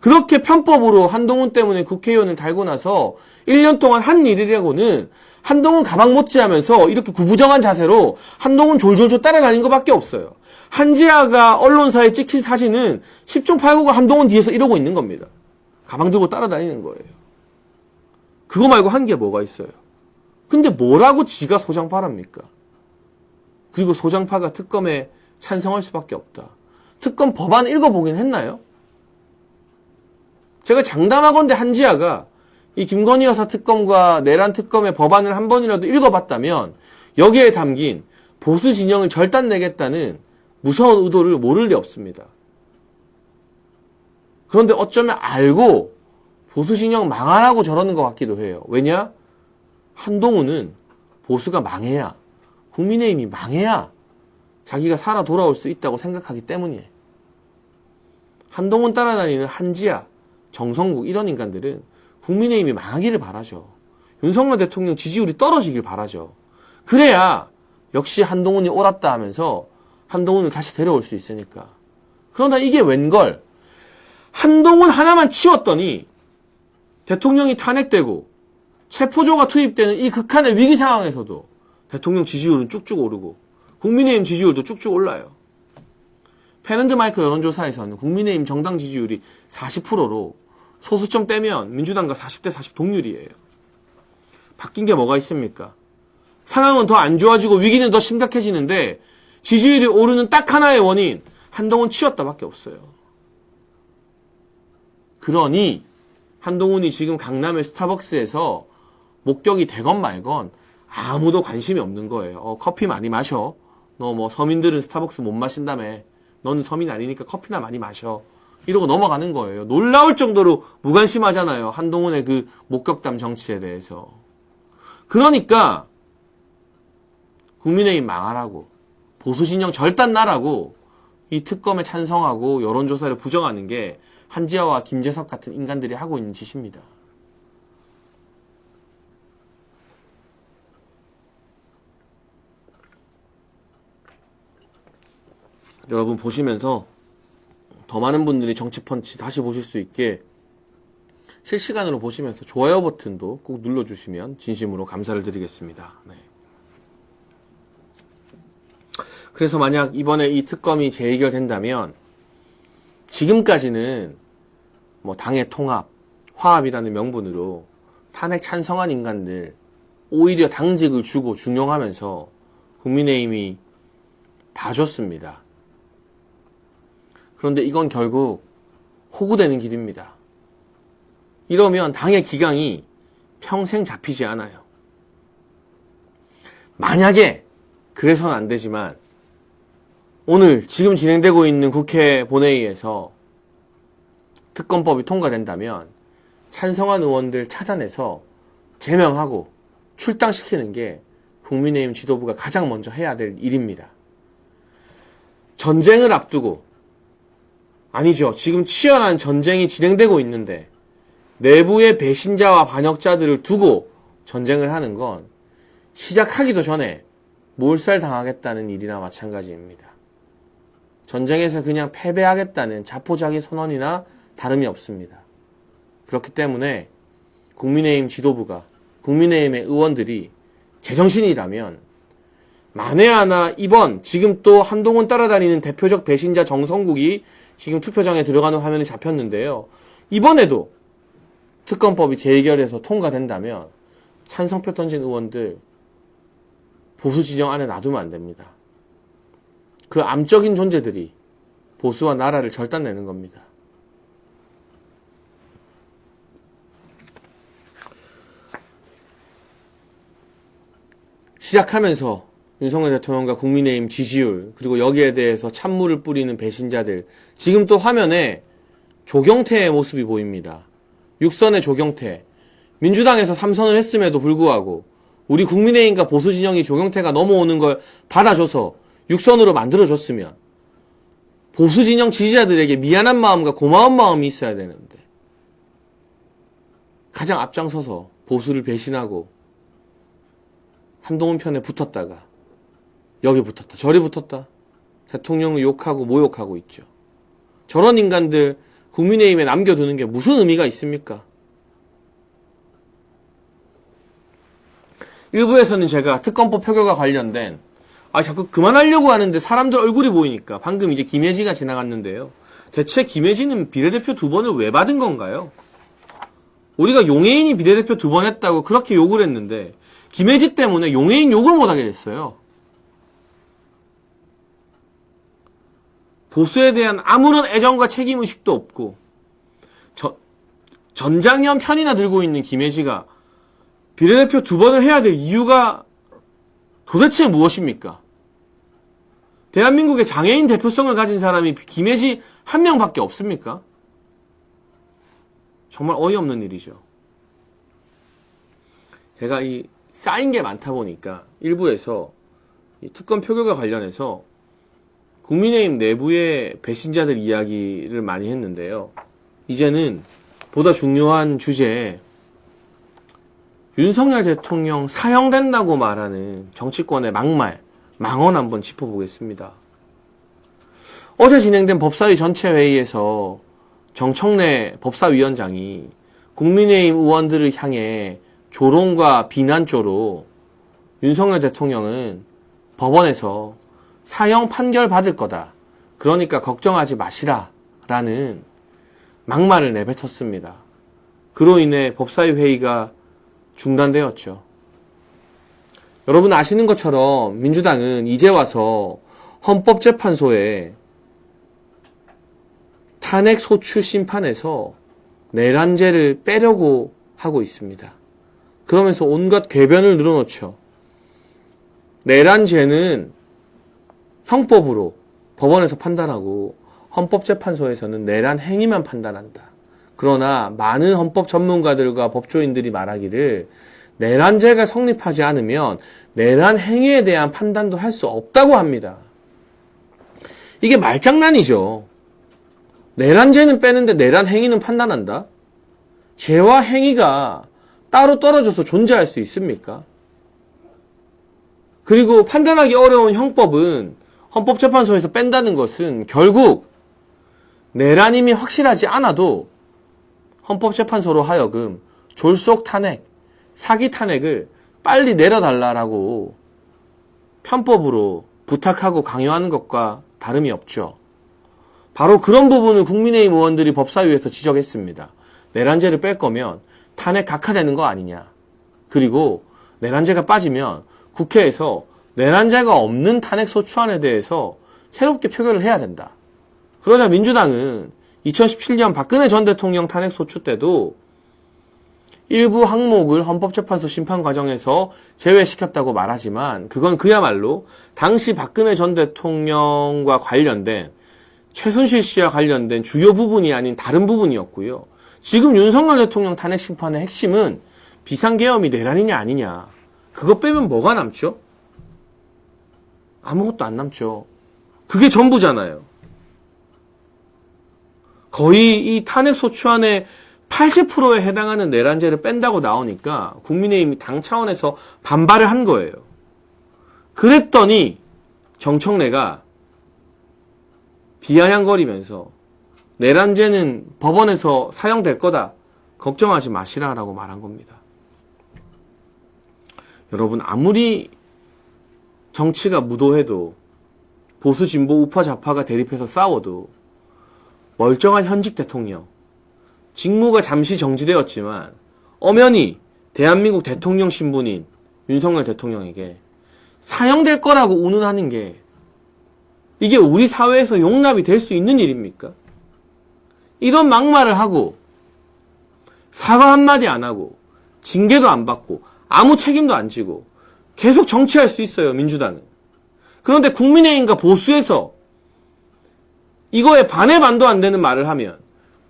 그렇게 편법으로 한동훈 때문에 국회의원을 달고 나서 1년 동안 한 일이라고는 한동훈 가방 못지하면서 이렇게 구부정한 자세로 한동훈 졸졸졸 따라다닌 것밖에 없어요. 한지아가 언론사에 찍힌 사진은 10중 8구가 한동훈 뒤에서 이러고 있는 겁니다. 가방 들고 따라다니는 거예요. 그거 말고 한 게 뭐가 있어요? 근데 뭐라고 지가 소장파랍니까? 그리고 소장파가 특검에 찬성할 수밖에 없다. 특검 법안 읽어보긴 했나요? 제가 장담하건대 한지아가 이 김건희 여사 특검과 내란 특검의 법안을 한 번이라도 읽어봤다면 여기에 담긴 보수 진영을 절단내겠다는 무서운 의도를 모를 리 없습니다. 그런데 어쩌면 알고 보수 진영 망하라고 저러는 것 같기도 해요. 왜냐? 한동훈은 보수가 망해야, 국민의힘이 망해야 자기가 살아 돌아올 수 있다고 생각하기 때문이에요. 한동훈 따라다니는 한지아, 정성국 이런 인간들은 국민의힘이 망하기를 바라죠. 윤석열 대통령 지지율이 떨어지길 바라죠. 그래야 역시 한동훈이 옳았다 하면서 한동훈을 다시 데려올 수 있으니까. 그러나 이게 웬걸? 한동훈 하나만 치웠더니 대통령이 탄핵되고 체포조가 투입되는 이 극한의 위기 상황에서도 대통령 지지율은 쭉쭉 오르고 국민의힘 지지율도 쭉쭉 올라요. 펜앤드마이크 여론조사에서는 국민의힘 정당 지지율이 40%로 소수점 떼면 민주당과 40대 40 동률이에요. 바뀐 게 뭐가 있습니까? 상황은 더 안 좋아지고 위기는 더 심각해지는데 지지율이 오르는 딱 하나의 원인, 한동훈 치웠다밖에 없어요. 그러니 한동훈이 지금 강남의 스타벅스에서 목격이 되건 말건 아무도 관심이 없는 거예요. 커피 많이 마셔. 너 뭐 서민들은 스타벅스 못 마신다며. 너는 서민 아니니까 커피나 많이 마셔. 이러고 넘어가는 거예요. 놀라울 정도로 무관심하잖아요. 한동훈의 그 목격담 정치에 대해서. 그러니까 국민의힘 망하라고, 보수진영 절단 나라고 이 특검에 찬성하고 여론조사를 부정하는 게 한지아와 김재석 같은 인간들이 하고 있는 짓입니다. 여러분 보시면서 더 많은 분들이 정치펀치 다시 보실 수 있게 실시간으로 보시면서 좋아요 버튼도 꼭 눌러주시면 진심으로 감사를 드리겠습니다. 네. 그래서 만약 이번에 이 특검이 재의결된다면 지금까지는 뭐 당의 통합, 화합이라는 명분으로 탄핵 찬성한 인간들 오히려 당직을 주고 중용하면서 국민의힘이 봐줬습니다. 그런데 이건 결국 호구되는 길입니다. 이러면 당의 기강이 평생 잡히지 않아요. 만약에 그래서는 안 되지만 오늘 지금 진행되고 있는 국회 본회의에서 특검법이 통과된다면 찬성한 의원들 찾아내서 제명하고 출당시키는 게 국민의힘 지도부가 가장 먼저 해야 될 일입니다. 전쟁을 앞두고, 아니죠, 지금 치열한 전쟁이 진행되고 있는데 내부의 배신자와 반역자들을 두고 전쟁을 하는 건 시작하기도 전에 몰살당하겠다는 일이나 마찬가지입니다. 전쟁에서 그냥 패배하겠다는 자포자기 선언이나 다름이 없습니다. 그렇기 때문에 국민의힘 지도부가, 국민의힘의 의원들이 제정신이라면 만에 하나 이번 지금 또 한동훈 따라다니는 대표적 배신자 정성국이 지금 투표장에 들어가는 화면이 잡혔는데요. 이번에도 특검법이 재의결해서 통과된다면 찬성표 던진 의원들 보수 진영 안에 놔두면 안 됩니다. 그 암적인 존재들이 보수와 나라를 절단내는 겁니다. 시작하면서 윤석열 대통령과 국민의힘 지지율, 그리고 여기에 대해서 찬물을 뿌리는 배신자들, 지금 또 화면에 조경태의 모습이 보입니다. 6선의 조경태, 민주당에서 3선을 했음에도 불구하고 우리 국민의힘과 보수진영이 조경태가 넘어오는 걸 받아줘서 6선으로 만들어줬으면 보수진영 지지자들에게 미안한 마음과 고마운 마음이 있어야 되는데 가장 앞장서서 보수를 배신하고 한동훈 편에 붙었다가 여기 붙었다, 저리 붙었다, 대통령을 욕하고 모욕하고 있죠. 저런 인간들 국민의힘에 남겨두는 게 무슨 의미가 있습니까? 일부에서는 제가 특검법 표결과 관련된 자꾸 그만하려고 하는데 사람들 얼굴이 보이니까 방금 이제 김혜지가 지나갔는데요. 대체 김혜지는 비례대표 2번을 왜 받은 건가요? 우리가 용해인이 비례대표 2번 했다고 그렇게 욕을 했는데 김혜지 때문에 용해인 욕을 못하게 됐어요. 보수에 대한 아무런 애정과 책임의식도 없고 전장현 편이나 들고 있는 김혜지가 비례대표 2번을 해야 될 이유가 도대체 무엇입니까? 대한민국의 장애인 대표성을 가진 사람이 김혜지 한 명밖에 없습니까? 정말 어이없는 일이죠. 제가 이 쌓인 게 많다 보니까 일부에서 이 특검 표결과 관련해서 국민의힘 내부의 배신자들 이야기를 많이 했는데요. 이제는 보다 중요한 주제에 윤석열 대통령 사형된다고 말하는 정치권의 막말, 망언 한번 짚어보겠습니다. 어제 진행된 법사위 전체 회의에서 정청래 법사위원장이 국민의힘 의원들을 향해 조롱과 비난조로 윤석열 대통령은 법원에서 사형 판결 받을 거다. 그러니까 걱정하지 마시라. 라는 막말을 내뱉었습니다. 그로 인해 법사위 회의가 중단되었죠. 여러분 아시는 것처럼 민주당은 이제 와서 헌법재판소에 탄핵 소추 심판에서 내란죄를 빼려고 하고 있습니다. 그러면서 온갖 궤변을 늘어놓죠. 내란죄는 형법으로 법원에서 판단하고 헌법재판소에서는 내란 행위만 판단한다. 그러나 많은 헌법 전문가들과 법조인들이 말하기를 내란죄가 성립하지 않으면 내란 행위에 대한 판단도 할 수 없다고 합니다. 이게 말장난이죠. 내란죄는 빼는데 내란 행위는 판단한다? 죄와 행위가 따로 떨어져서 존재할 수 있습니까? 그리고 판단하기 어려운 형법은 헌법재판소에서 뺀다는 것은 결국 내란임이 확실하지 않아도 헌법재판소로 하여금 졸속 탄핵, 사기 탄핵을 빨리 내려달라라고 편법으로 부탁하고 강요하는 것과 다름이 없죠. 바로 그런 부분을 국민의힘 의원들이 법사위에서 지적했습니다. 내란죄를 뺄 거면 탄핵 각하되는 거 아니냐. 그리고 내란죄가 빠지면 국회에서 내란죄가 없는 탄핵 소추안에 대해서 새롭게 표결을 해야 된다. 그러자 민주당은 2017년 박근혜 전 대통령 탄핵 소추 때도 일부 항목을 헌법재판소 심판 과정에서 제외시켰다고 말하지만 그건 그야말로 당시 박근혜 전 대통령과 관련된 최순실 씨와 관련된 주요 부분이 아닌 다른 부분이었고요. 지금 윤석열 대통령 탄핵 심판의 핵심은 비상계엄이 내란이냐 아니냐. 그거 빼면 뭐가 남죠? 아무것도 안 남죠. 그게 전부잖아요. 거의 이 탄핵 소추안의 80%에 해당하는 내란죄를 뺀다고 나오니까 국민의힘이 당 차원에서 반발을 한 거예요. 그랬더니 정청래가 비아냥거리면서 내란죄는 법원에서 사형될 거다. 걱정하지 마시라라고 말한 겁니다. 여러분 아무리 정치가 무도해도 보수 진보 우파 좌파가 대립해서 싸워도 멀쩡한 현직 대통령 직무가 잠시 정지되었지만 엄연히 대한민국 대통령 신분인 윤석열 대통령에게 사형될 거라고 운운하는 게 이게 우리 사회에서 용납이 될 수 있는 일입니까? 이런 막말을 하고 사과 한마디 안 하고 징계도 안 받고 아무 책임도 안 지고 계속 정치할 수 있어요, 민주당은. 그런데 국민의힘과 보수에서 이거에 반의 반도 안 되는 말을 하면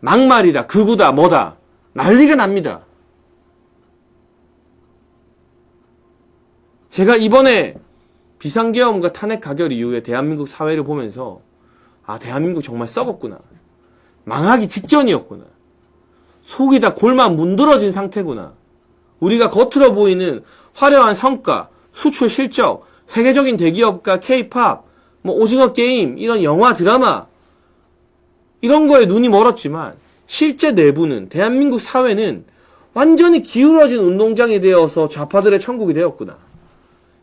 막말이다, 극우다, 뭐다 난리가 납니다. 제가 이번에 비상계엄과 탄핵 가결 이후에 대한민국 사회를 보면서 아, 대한민국 정말 썩었구나. 망하기 직전이었구나. 속이 다 골만 문드러진 상태구나. 우리가 겉으로 보이는 화려한 성과, 수출 실적, 세계적인 대기업과 K-팝, 오징어 게임, 이런 영화, 드라마 이런 거에 눈이 멀었지만 실제 내부는 대한민국 사회는 완전히 기울어진 운동장이 되어서 좌파들의 천국이 되었구나.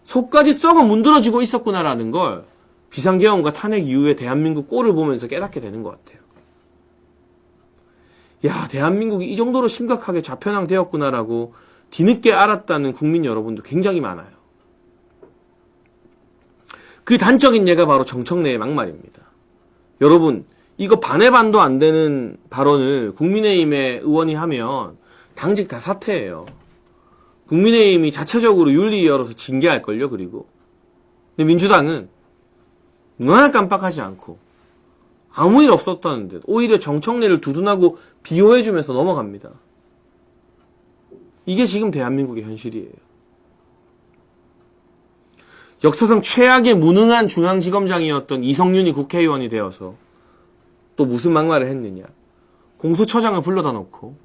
속까지 썩어 문드러지고 있었구나라는 걸 비상계엄과 탄핵 이후에 대한민국 꼴을 보면서 깨닫게 되는 것 같아요. 야, 대한민국이 이 정도로 심각하게 좌편향되었구나라고 뒤늦게 알았다는 국민 여러분도 굉장히 많아요. 그 단적인 예가 바로 정청래의 막말입니다. 여러분, 이거 반의 반도 안 되는 발언을 국민의힘의 의원이 하면 당직 다 사퇴해요. 국민의힘이 자체적으로 윤리 열어서 징계할걸요, 그리고. 근데 민주당은 눈 하나 깜빡하지 않고 아무 일 없었다는 듯 오히려 정청래를 두둔하고 비호해주면서 넘어갑니다. 이게 지금 대한민국의 현실이에요. 역사상 최악의 무능한 중앙지검장이었던 이성윤이 국회의원이 되어서 또 무슨 막말을 했느냐. 공수처장을 불러다 놓고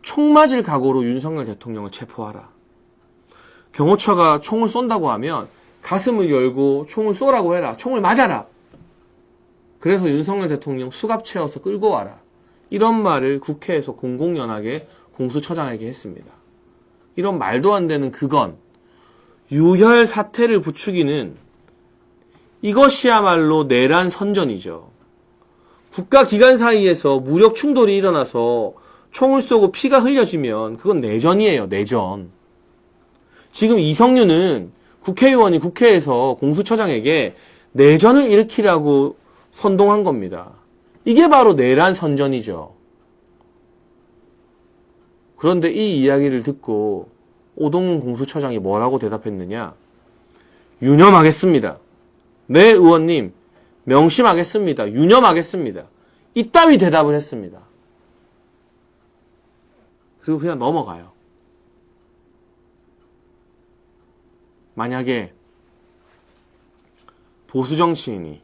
총 맞을 각오로 윤석열 대통령을 체포하라. 경호처가 총을 쏜다고 하면 가슴을 열고 총을 쏘라고 해라. 총을 맞아라. 그래서 윤석열 대통령 수갑 채워서 끌고 와라. 이런 말을 국회에서 공공연하게 공수처장에게 했습니다. 이런 말도 안 되는 그건 유혈 사태를 부추기는 이것이야말로 내란 선전이죠. 국가기관 사이에서 무력 충돌이 일어나서 총을 쏘고 피가 흘려지면 그건 내전이에요, 내전. 지금 이성윤은 국회의원이 국회에서 공수처장에게 내전을 일으키라고 선동한 겁니다. 이게 바로 내란 선전이죠. 그런데 이 이야기를 듣고 오동훈 공수처장이 뭐라고 대답했느냐? 유념하겠습니다. 네, 의원님, 명심하겠습니다. 유념하겠습니다. 이따위 대답을 했습니다. 그리고 그냥 넘어가요. 만약에 보수 정치인이,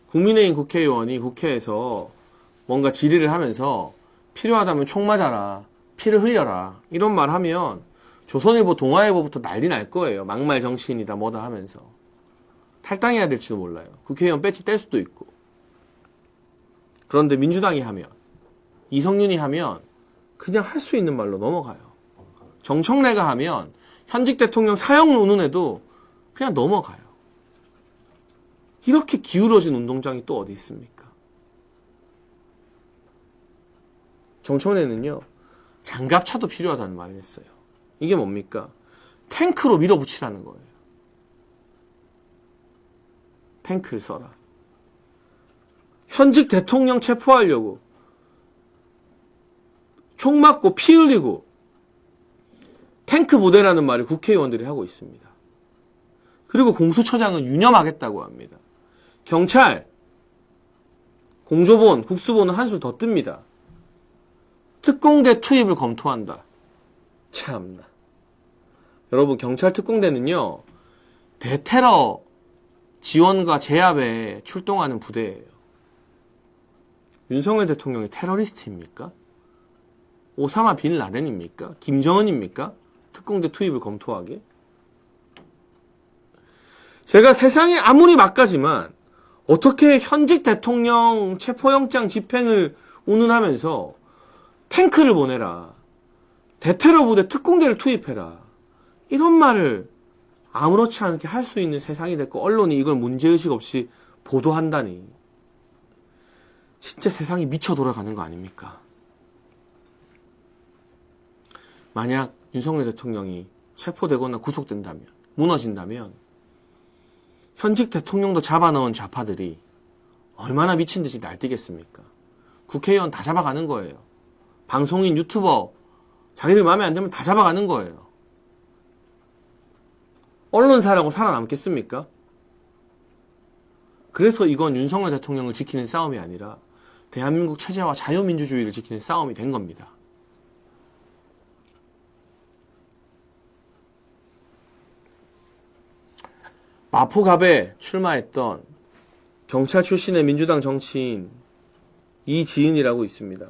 국민의힘 국회의원이 국회에서 뭔가 질의를 하면서 필요하다면 총 맞아라, 피를 흘려라, 이런 말 하면 조선일보, 동아일보부터 난리 날 거예요. 막말 정치인이다 뭐다 하면서. 탈당해야 될지도 몰라요. 국회의원 배지 뗄 수도 있고. 그런데 민주당이 하면, 이성윤이 하면 그냥 할 수 있는 말로 넘어가요. 정청래가 하면 현직 대통령 사형 논문에도 그냥 넘어가요. 이렇게 기울어진 운동장이 또 어디 있습니까? 정청래는요, 장갑차도 필요하다는 말을 했어요. 이게 뭡니까? 탱크로 밀어붙이라는 거예요. 탱크를 써라. 현직 대통령 체포하려고 총 맞고 피 흘리고 탱크 부대라는 말을 국회의원들이 하고 있습니다. 그리고 공수처장은 유념하겠다고 합니다. 경찰, 공조본, 국수본은 한술 더 뜹니다. 특공대 투입을 검토한다. 참나. 여러분, 경찰 특공대는요, 대테러 지원과 제압에 출동하는 부대예요. 윤석열 대통령이 테러리스트입니까? 오사마 빈 라덴입니까? 김정은입니까? 특공대 투입을 검토하게? 제가 세상에 아무리 막가지만 어떻게 현직 대통령 체포영장 집행을 운운하면서 탱크를 보내라, 대테러 부대 특공대를 투입해라, 이런 말을 아무렇지 않게 할 수 있는 세상이 됐고 언론이 이걸 문제의식 없이 보도한다니, 진짜 세상이 미쳐 돌아가는 거 아닙니까? 만약 윤석열 대통령이 체포되거나 구속된다면, 무너진다면 현직 대통령도 잡아넣은 좌파들이 얼마나 미친 듯이 날뛰겠습니까? 국회의원 다 잡아가는 거예요. 방송인, 유튜버, 자기들 마음에 안 들면 다 잡아가는 거예요. 언론사라고 살아남겠습니까? 그래서 이건 윤석열 대통령을 지키는 싸움이 아니라 대한민국 체제와 자유민주주의를 지키는 싸움이 된 겁니다. 마포갑에 출마했던 경찰 출신의 민주당 정치인 이지은이라고 있습니다.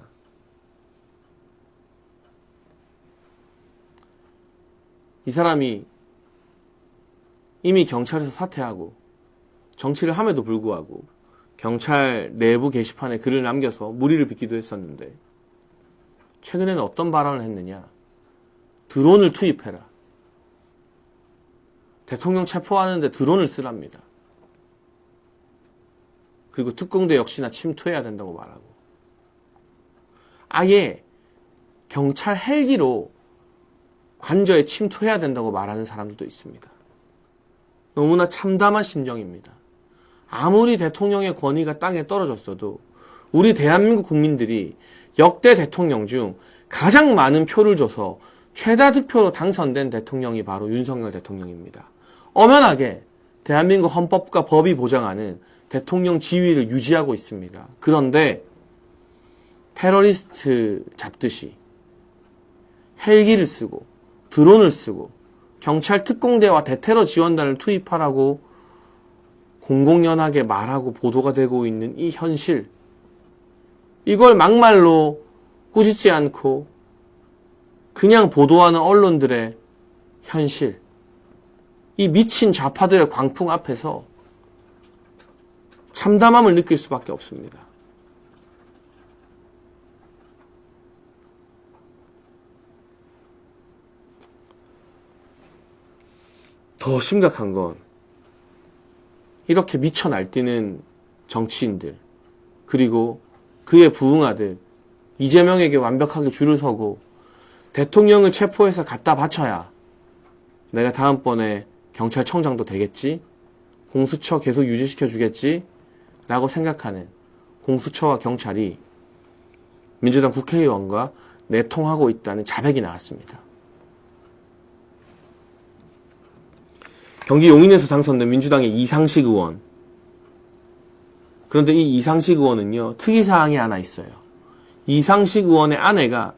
이 사람이 이미 경찰에서 사퇴하고 정치를 함에도 불구하고 경찰 내부 게시판에 글을 남겨서 물의를 빚기도 했었는데, 최근에는 어떤 발언을 했느냐? 드론을 투입해라. 대통령 체포하는데 드론을 쓰랍니다. 그리고 특공대 역시나 침투해야 된다고 말하고, 아예 경찰 헬기로 관저에 침투해야 된다고 말하는 사람들도 있습니다. 너무나 참담한 심정입니다. 아무리 대통령의 권위가 땅에 떨어졌어도 우리 대한민국 국민들이 역대 대통령 중 가장 많은 표를 줘서 최다 득표로 당선된 대통령이 바로 윤석열 대통령입니다. 엄연하게 대한민국 헌법과 법이 보장하는 대통령 지위를 유지하고 있습니다. 그런데 테러리스트 잡듯이 헬기를 쓰고 드론을 쓰고 경찰 특공대와 대테러 지원단을 투입하라고 공공연하게 말하고 보도가 되고 있는 이 현실, 이걸 막말로 꾸짖지 않고 그냥 보도하는 언론들의 현실, 이 미친 좌파들의 광풍 앞에서 참담함을 느낄 수밖에 없습니다. 더 심각한 건 이렇게 미쳐 날뛰는 정치인들, 그리고 그에 부응하듯 이재명에게 완벽하게 줄을 서고 대통령을 체포해서 갖다 바쳐야 내가 다음번에 경찰청장도 되겠지? 공수처 계속 유지시켜 주겠지? 라고 생각하는 공수처와 경찰이 민주당 국회의원과 내통하고 있다는 자백이 나왔습니다. 경기 용인에서 당선된 민주당의 이상식 의원. 그런데 이 이상식 의원은요, 특이사항이 하나 있어요. 이상식 의원의 아내가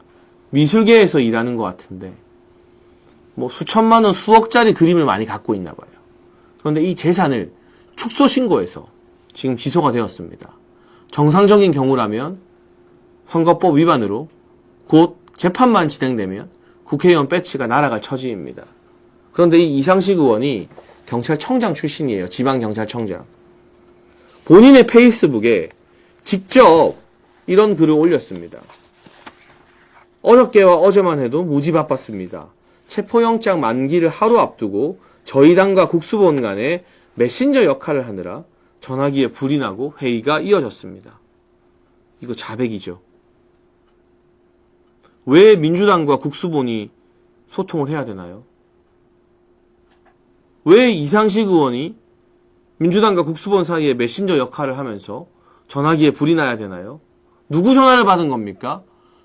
미술계에서 일하는 것 같은데, 뭐 수천만 원, 수억짜리 그림을 많이 갖고 있나 봐요. 그런데 이 재산을 축소신고해서 지금 기소가 되었습니다. 정상적인 경우라면 선거법 위반으로 곧 재판만 진행되면 국회의원 배지가 날아갈 처지입니다. 그런데 이 이상식 의원이 경찰청장 출신이에요. 지방경찰청장. 본인의 페이스북에 직접 이런 글을 올렸습니다. 어저께와 어제만 해도 무지 바빴습니다. 체포영장 만기를 하루 앞두고 저희 당과 국수본 간에 메신저 역할을 하느라 전화기에 불이 나고 회의가 이어졌습니다. 이거 자백이죠. 왜 민주당과 국수본이 소통을 해야 되나요? 왜 이상식 의원이 민주당과 국수본 사이에 메신저 역할을 하면서 전화기에 불이 나야 되나요? 누구 전화를 받은 겁니까?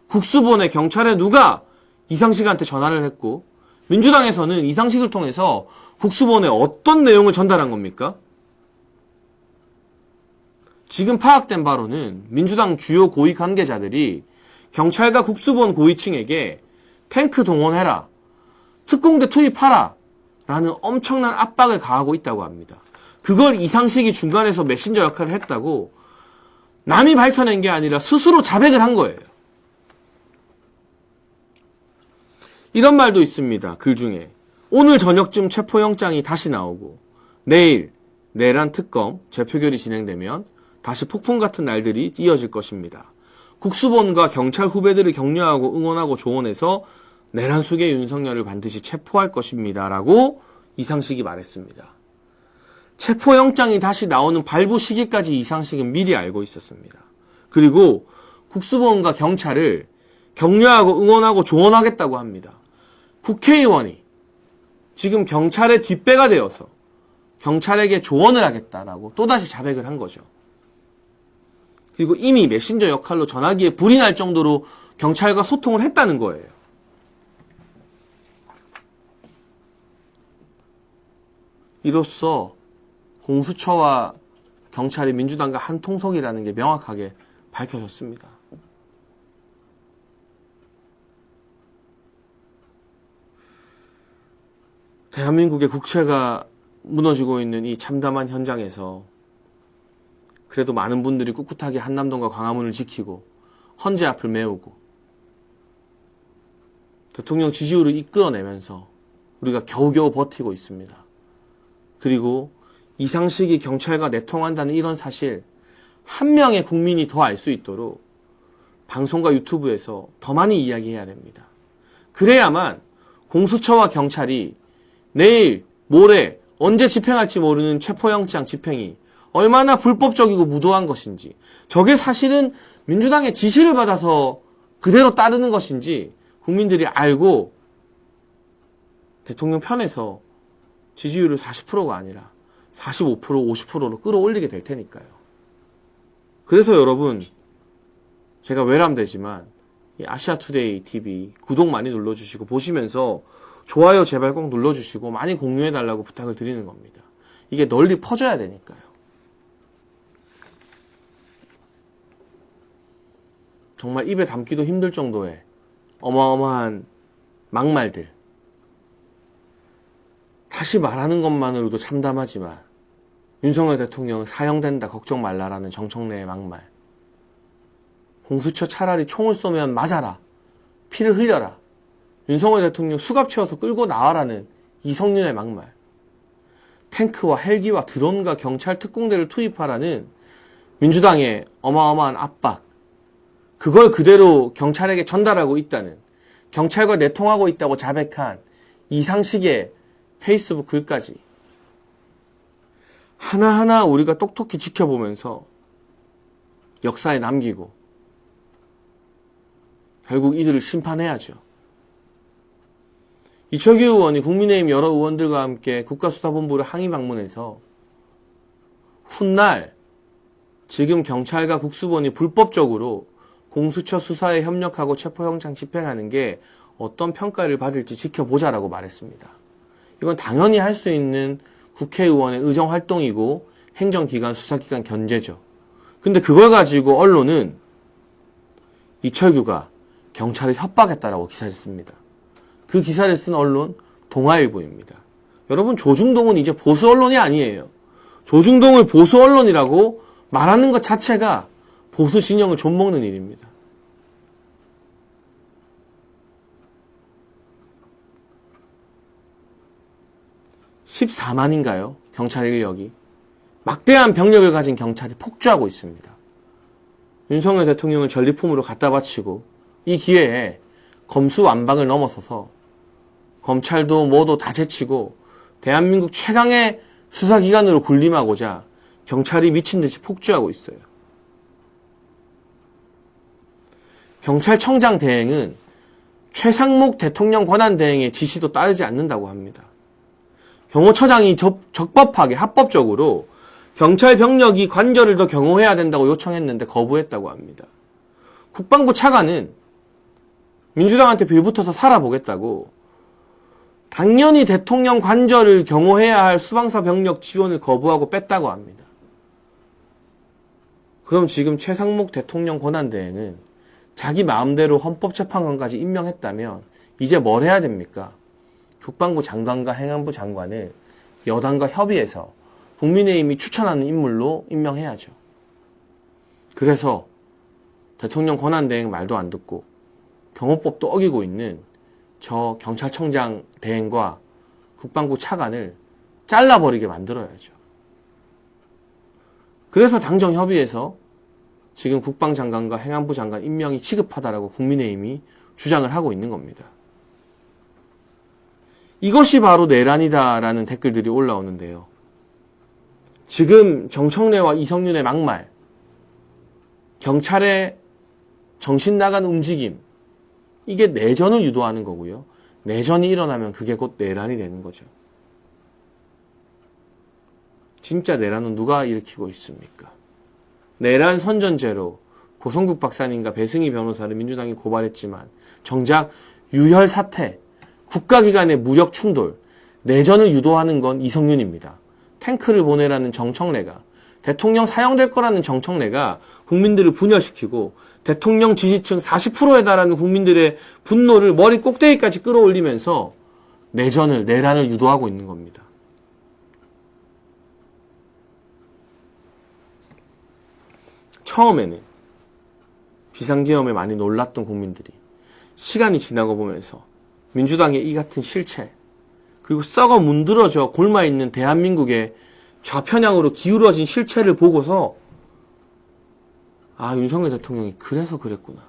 국수본에 경찰에 누가 이상식한테 전화를 했고, 민주당에서는 이상식을 통해서 국수본에 어떤 내용을 전달한 겁니까? 지금 파악된 바로는 민주당 주요 고위 관계자들이 경찰과 국수본 고위층에게 탱크 동원해라, 특공대 투입하라 라는 엄청난 압박을 가하고 있다고 합니다. 그걸 이상식이 중간에서 메신저 역할을 했다고 남이 밝혀낸 게 아니라 스스로 자백을 한 거예요. 이런 말도 있습니다. 글 중에 오늘 저녁쯤 체포영장이 다시 나오고 내일 내란 특검 재표결이 진행되면 다시 폭풍 같은 날들이 이어질 것입니다. 국수본과 경찰 후배들을 격려하고 응원하고 조언해서 내란 속의 윤석열을 반드시 체포할 것입니다. 라고 이상식이 말했습니다. 체포영장이 다시 나오는 발부 시기까지 이상식은 미리 알고 있었습니다. 그리고 국수본과 경찰을 격려하고 응원하고 조언하겠다고 합니다. 국회의원이 지금 경찰의 뒷배가 되어서 경찰에게 조언을 하겠다라고 또다시 자백을 한 거죠. 그리고 이미 메신저 역할로 전화기에 불이 날 정도로 경찰과 소통을 했다는 거예요. 이로써 공수처와 경찰이 민주당과 한 통속이라는 게 명확하게 밝혀졌습니다. 대한민국의 국채가 무너지고 있는 이 참담한 현장에서 그래도 많은 분들이 꿋꿋하게 한남동과 광화문을 지키고 헌재 앞을 메우고 대통령 지지율을 이끌어내면서 우리가 겨우겨우 버티고 있습니다. 그리고 이상식이 경찰과 내통한다는 이런 사실 한 명의 국민이 더 알 수 있도록 방송과 유튜브에서 더 많이 이야기해야 됩니다. 그래야만 공수처와 경찰이 내일, 모레, 언제 집행할지 모르는 체포영장 집행이 얼마나 불법적이고 무도한 것인지, 저게 사실은 민주당의 지시를 받아서 그대로 따르는 것인지 국민들이 알고 대통령 편에서 지지율을 40%가 아니라 45%, 50%로 끌어올리게 될 테니까요. 그래서 여러분, 제가 외람되지만 이 아시아투데이 TV 구독 많이 눌러주시고 보시면서 좋아요 제발 꼭 눌러주시고 많이 공유해달라고 부탁을 드리는 겁니다. 이게 널리 퍼져야 되니까요. 정말 입에 담기도 힘들 정도의 어마어마한 막말들. 다시 말하는 것만으로도 참담하지만 윤석열 대통령은 사형된다 걱정 말라라는 정청래의 막말. 공수처 차라리 총을 쏘면 맞아라. 피를 흘려라. 윤석열 대통령 수갑 채워서 끌고 나와라는 이성윤의 막말. 탱크와 헬기와 드론과 경찰 특공대를 투입하라는 민주당의 어마어마한 압박. 그걸 그대로 경찰에게 전달하고 있다는, 경찰과 내통하고 있다고 자백한 이상식의 페이스북 글까지 하나하나 우리가 똑똑히 지켜보면서 역사에 남기고 결국 이들을 심판해야죠. 이철규 의원이 국민의힘 여러 의원들과 함께 국가수사본부를 항의 방문해서 훗날 지금 경찰과 국수본이 불법적으로 공수처 수사에 협력하고 체포영장 집행하는 게 어떤 평가를 받을지 지켜보자라고 말했습니다. 이건 당연히 할 수 있는 국회의원의 의정활동이고 행정기관, 수사기관 견제죠. 근데 그걸 가지고 언론은 이철규가 경찰을 협박했다라고 기사를 씁니다. 그 기사를 쓴 언론 동아일보입니다. 여러분, 조중동은 이제 보수 언론이 아니에요. 조중동을 보수 언론이라고 말하는 것 자체가 보수 진영을 좀먹는 일입니다. (14만인가요) 경찰 인력이 막대한 병력을 가진 경찰이 폭주하고 있습니다. 윤석열 대통령을 전리품으로 갖다 바치고 이 기회에 검수완박을 넘어서서 검찰도 뭐도 다 제치고 대한민국 최강의 수사기관으로 군림하고자 경찰이 미친 듯이 폭주하고 있어요. 경찰청장 대행은 최상목 대통령 권한대행의 지시도 따르지 않는다고 합니다. 경호처장이 적법하게 합법적으로 경찰 병력이 관절을 더 경호해야 된다고 요청했는데 거부했다고 합니다. 국방부 차관은 민주당한테 빌붙어서 살아보겠다고 당연히 대통령 관절을 경호해야 할 수방사 병력 지원을 거부하고 뺐다고 합니다. 그럼 지금 최상목 대통령 권한대행은 자기 마음대로 헌법재판관까지 임명했다면 이제 뭘 해야 됩니까? 국방부 장관과 행안부 장관을 여당과 협의해서 국민의힘이 추천하는 인물로 임명해야죠. 그래서 대통령 권한대행 말도 안 듣고 경호법도 어기고 있는 저 경찰청장 대행과 국방부 차관을 잘라버리게 만들어야죠. 그래서 당정 협의에서 지금 국방장관과 행안부 장관 임명이 시급하다라고 국민의힘이 주장을 하고 있는 겁니다. 이것이 바로 내란이다라는 댓글들이 올라오는데요. 지금 정청래와 이성윤의 막말, 경찰의 정신 나간 움직임, 이게 내전을 유도하는 거고요. 내전이 일어나면 그게 곧 내란이 되는 거죠. 진짜 내란은 누가 일으키고 있습니까? 내란 선전죄로 고성국 박사님과 배승희 변호사를 민주당이 고발했지만 정작 유혈 사태, 국가기관의 무력 충돌, 내전을 유도하는 건 이성윤입니다. 탱크를 보내라는 정청래가, 대통령 사형될 거라는 정청래가 국민들을 분열시키고 대통령 지지층 40%에 달하는 국민들의 분노를 머리 꼭대기까지 끌어올리면서 내란을 유도하고 있는 겁니다. 처음에는 비상계엄에 많이 놀랐던 국민들이 시간이 지나고 보면서 민주당의 이 같은 실체, 그리고 썩어 문드러져 골마있는 대한민국의 좌편향으로 기울어진 실체를 보고서 아, 윤석열 대통령이 그래서 그랬구나.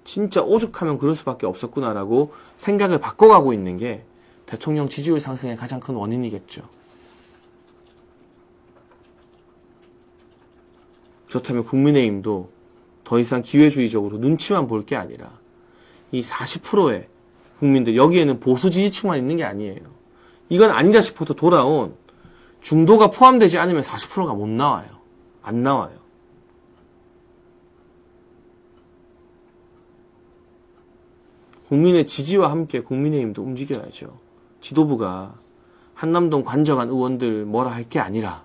진짜 오죽하면 그럴 수밖에 없었구나라고 생각을 바꿔가고 있는 게 대통령 지지율 상승의 가장 큰 원인이겠죠. 그렇다면 국민의힘도 더 이상 기회주의적으로 눈치만 볼 게 아니라 이 40%의 국민들, 여기에는 보수 지지층만 있는 게 아니에요. 이건 아니다 싶어서 돌아온 중도가 포함되지 않으면 40%가 못 나와요. 안 나와요. 국민의 지지와 함께 국민의힘도 움직여야죠. 지도부가 한남동 관정한 의원들 뭐라 할 게 아니라.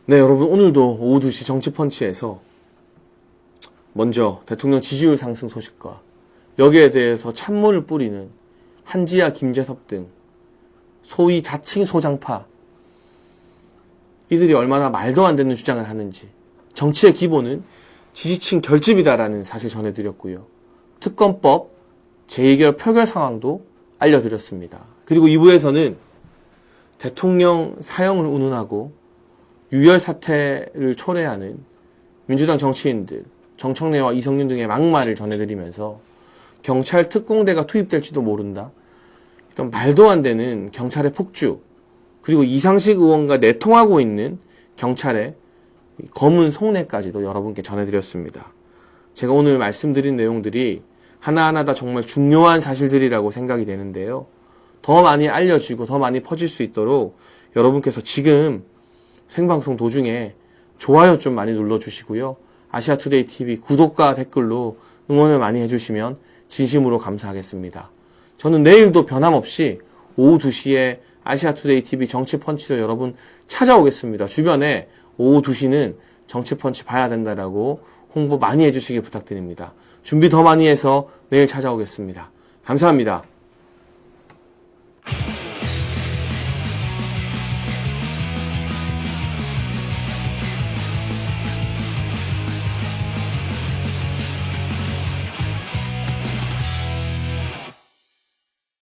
네, 여러분, 오늘도 오후 2시 정치펀치에서 먼저 대통령 지지율 상승 소식과 여기에 대해서 찬물을 뿌리는 한지아, 김재섭 등 소위 자칭 소장파, 이들이 얼마나 말도 안 되는 주장을 하는지, 정치의 기본은 지지층 결집이다라는 사실 전해드렸고요. 특검법 제2결 표결 상황도 알려드렸습니다. 그리고 2부에서는 대통령 사형을 운운하고 유혈 사태를 초래하는 민주당 정치인들, 정청래와 이성윤 등의 막말을 전해드리면서 경찰 특공대가 투입될지도 모른다. 그럼 말도 안 되는 경찰의 폭주, 그리고 이상식 의원과 내통하고 있는 경찰의 검은 속내까지도 여러분께 전해드렸습니다. 제가 오늘 말씀드린 내용들이 하나하나 다 정말 중요한 사실들이라고 생각이 되는데요. 더 많이 알려지고 더 많이 퍼질 수 있도록 여러분께서 지금 생방송 도중에 좋아요 좀 많이 눌러주시고요. 아시아투데이 TV 구독과 댓글로 응원을 많이 해주시면 진심으로 감사하겠습니다. 저는 내일도 변함없이 오후 2시에 아시아투데이 TV 정치펀치로 여러분 찾아오겠습니다. 주변에 오후 2시는 정치펀치 봐야 된다라고 홍보 많이 해주시길 부탁드립니다. 준비 더 많이 해서 내일 찾아오겠습니다. 감사합니다.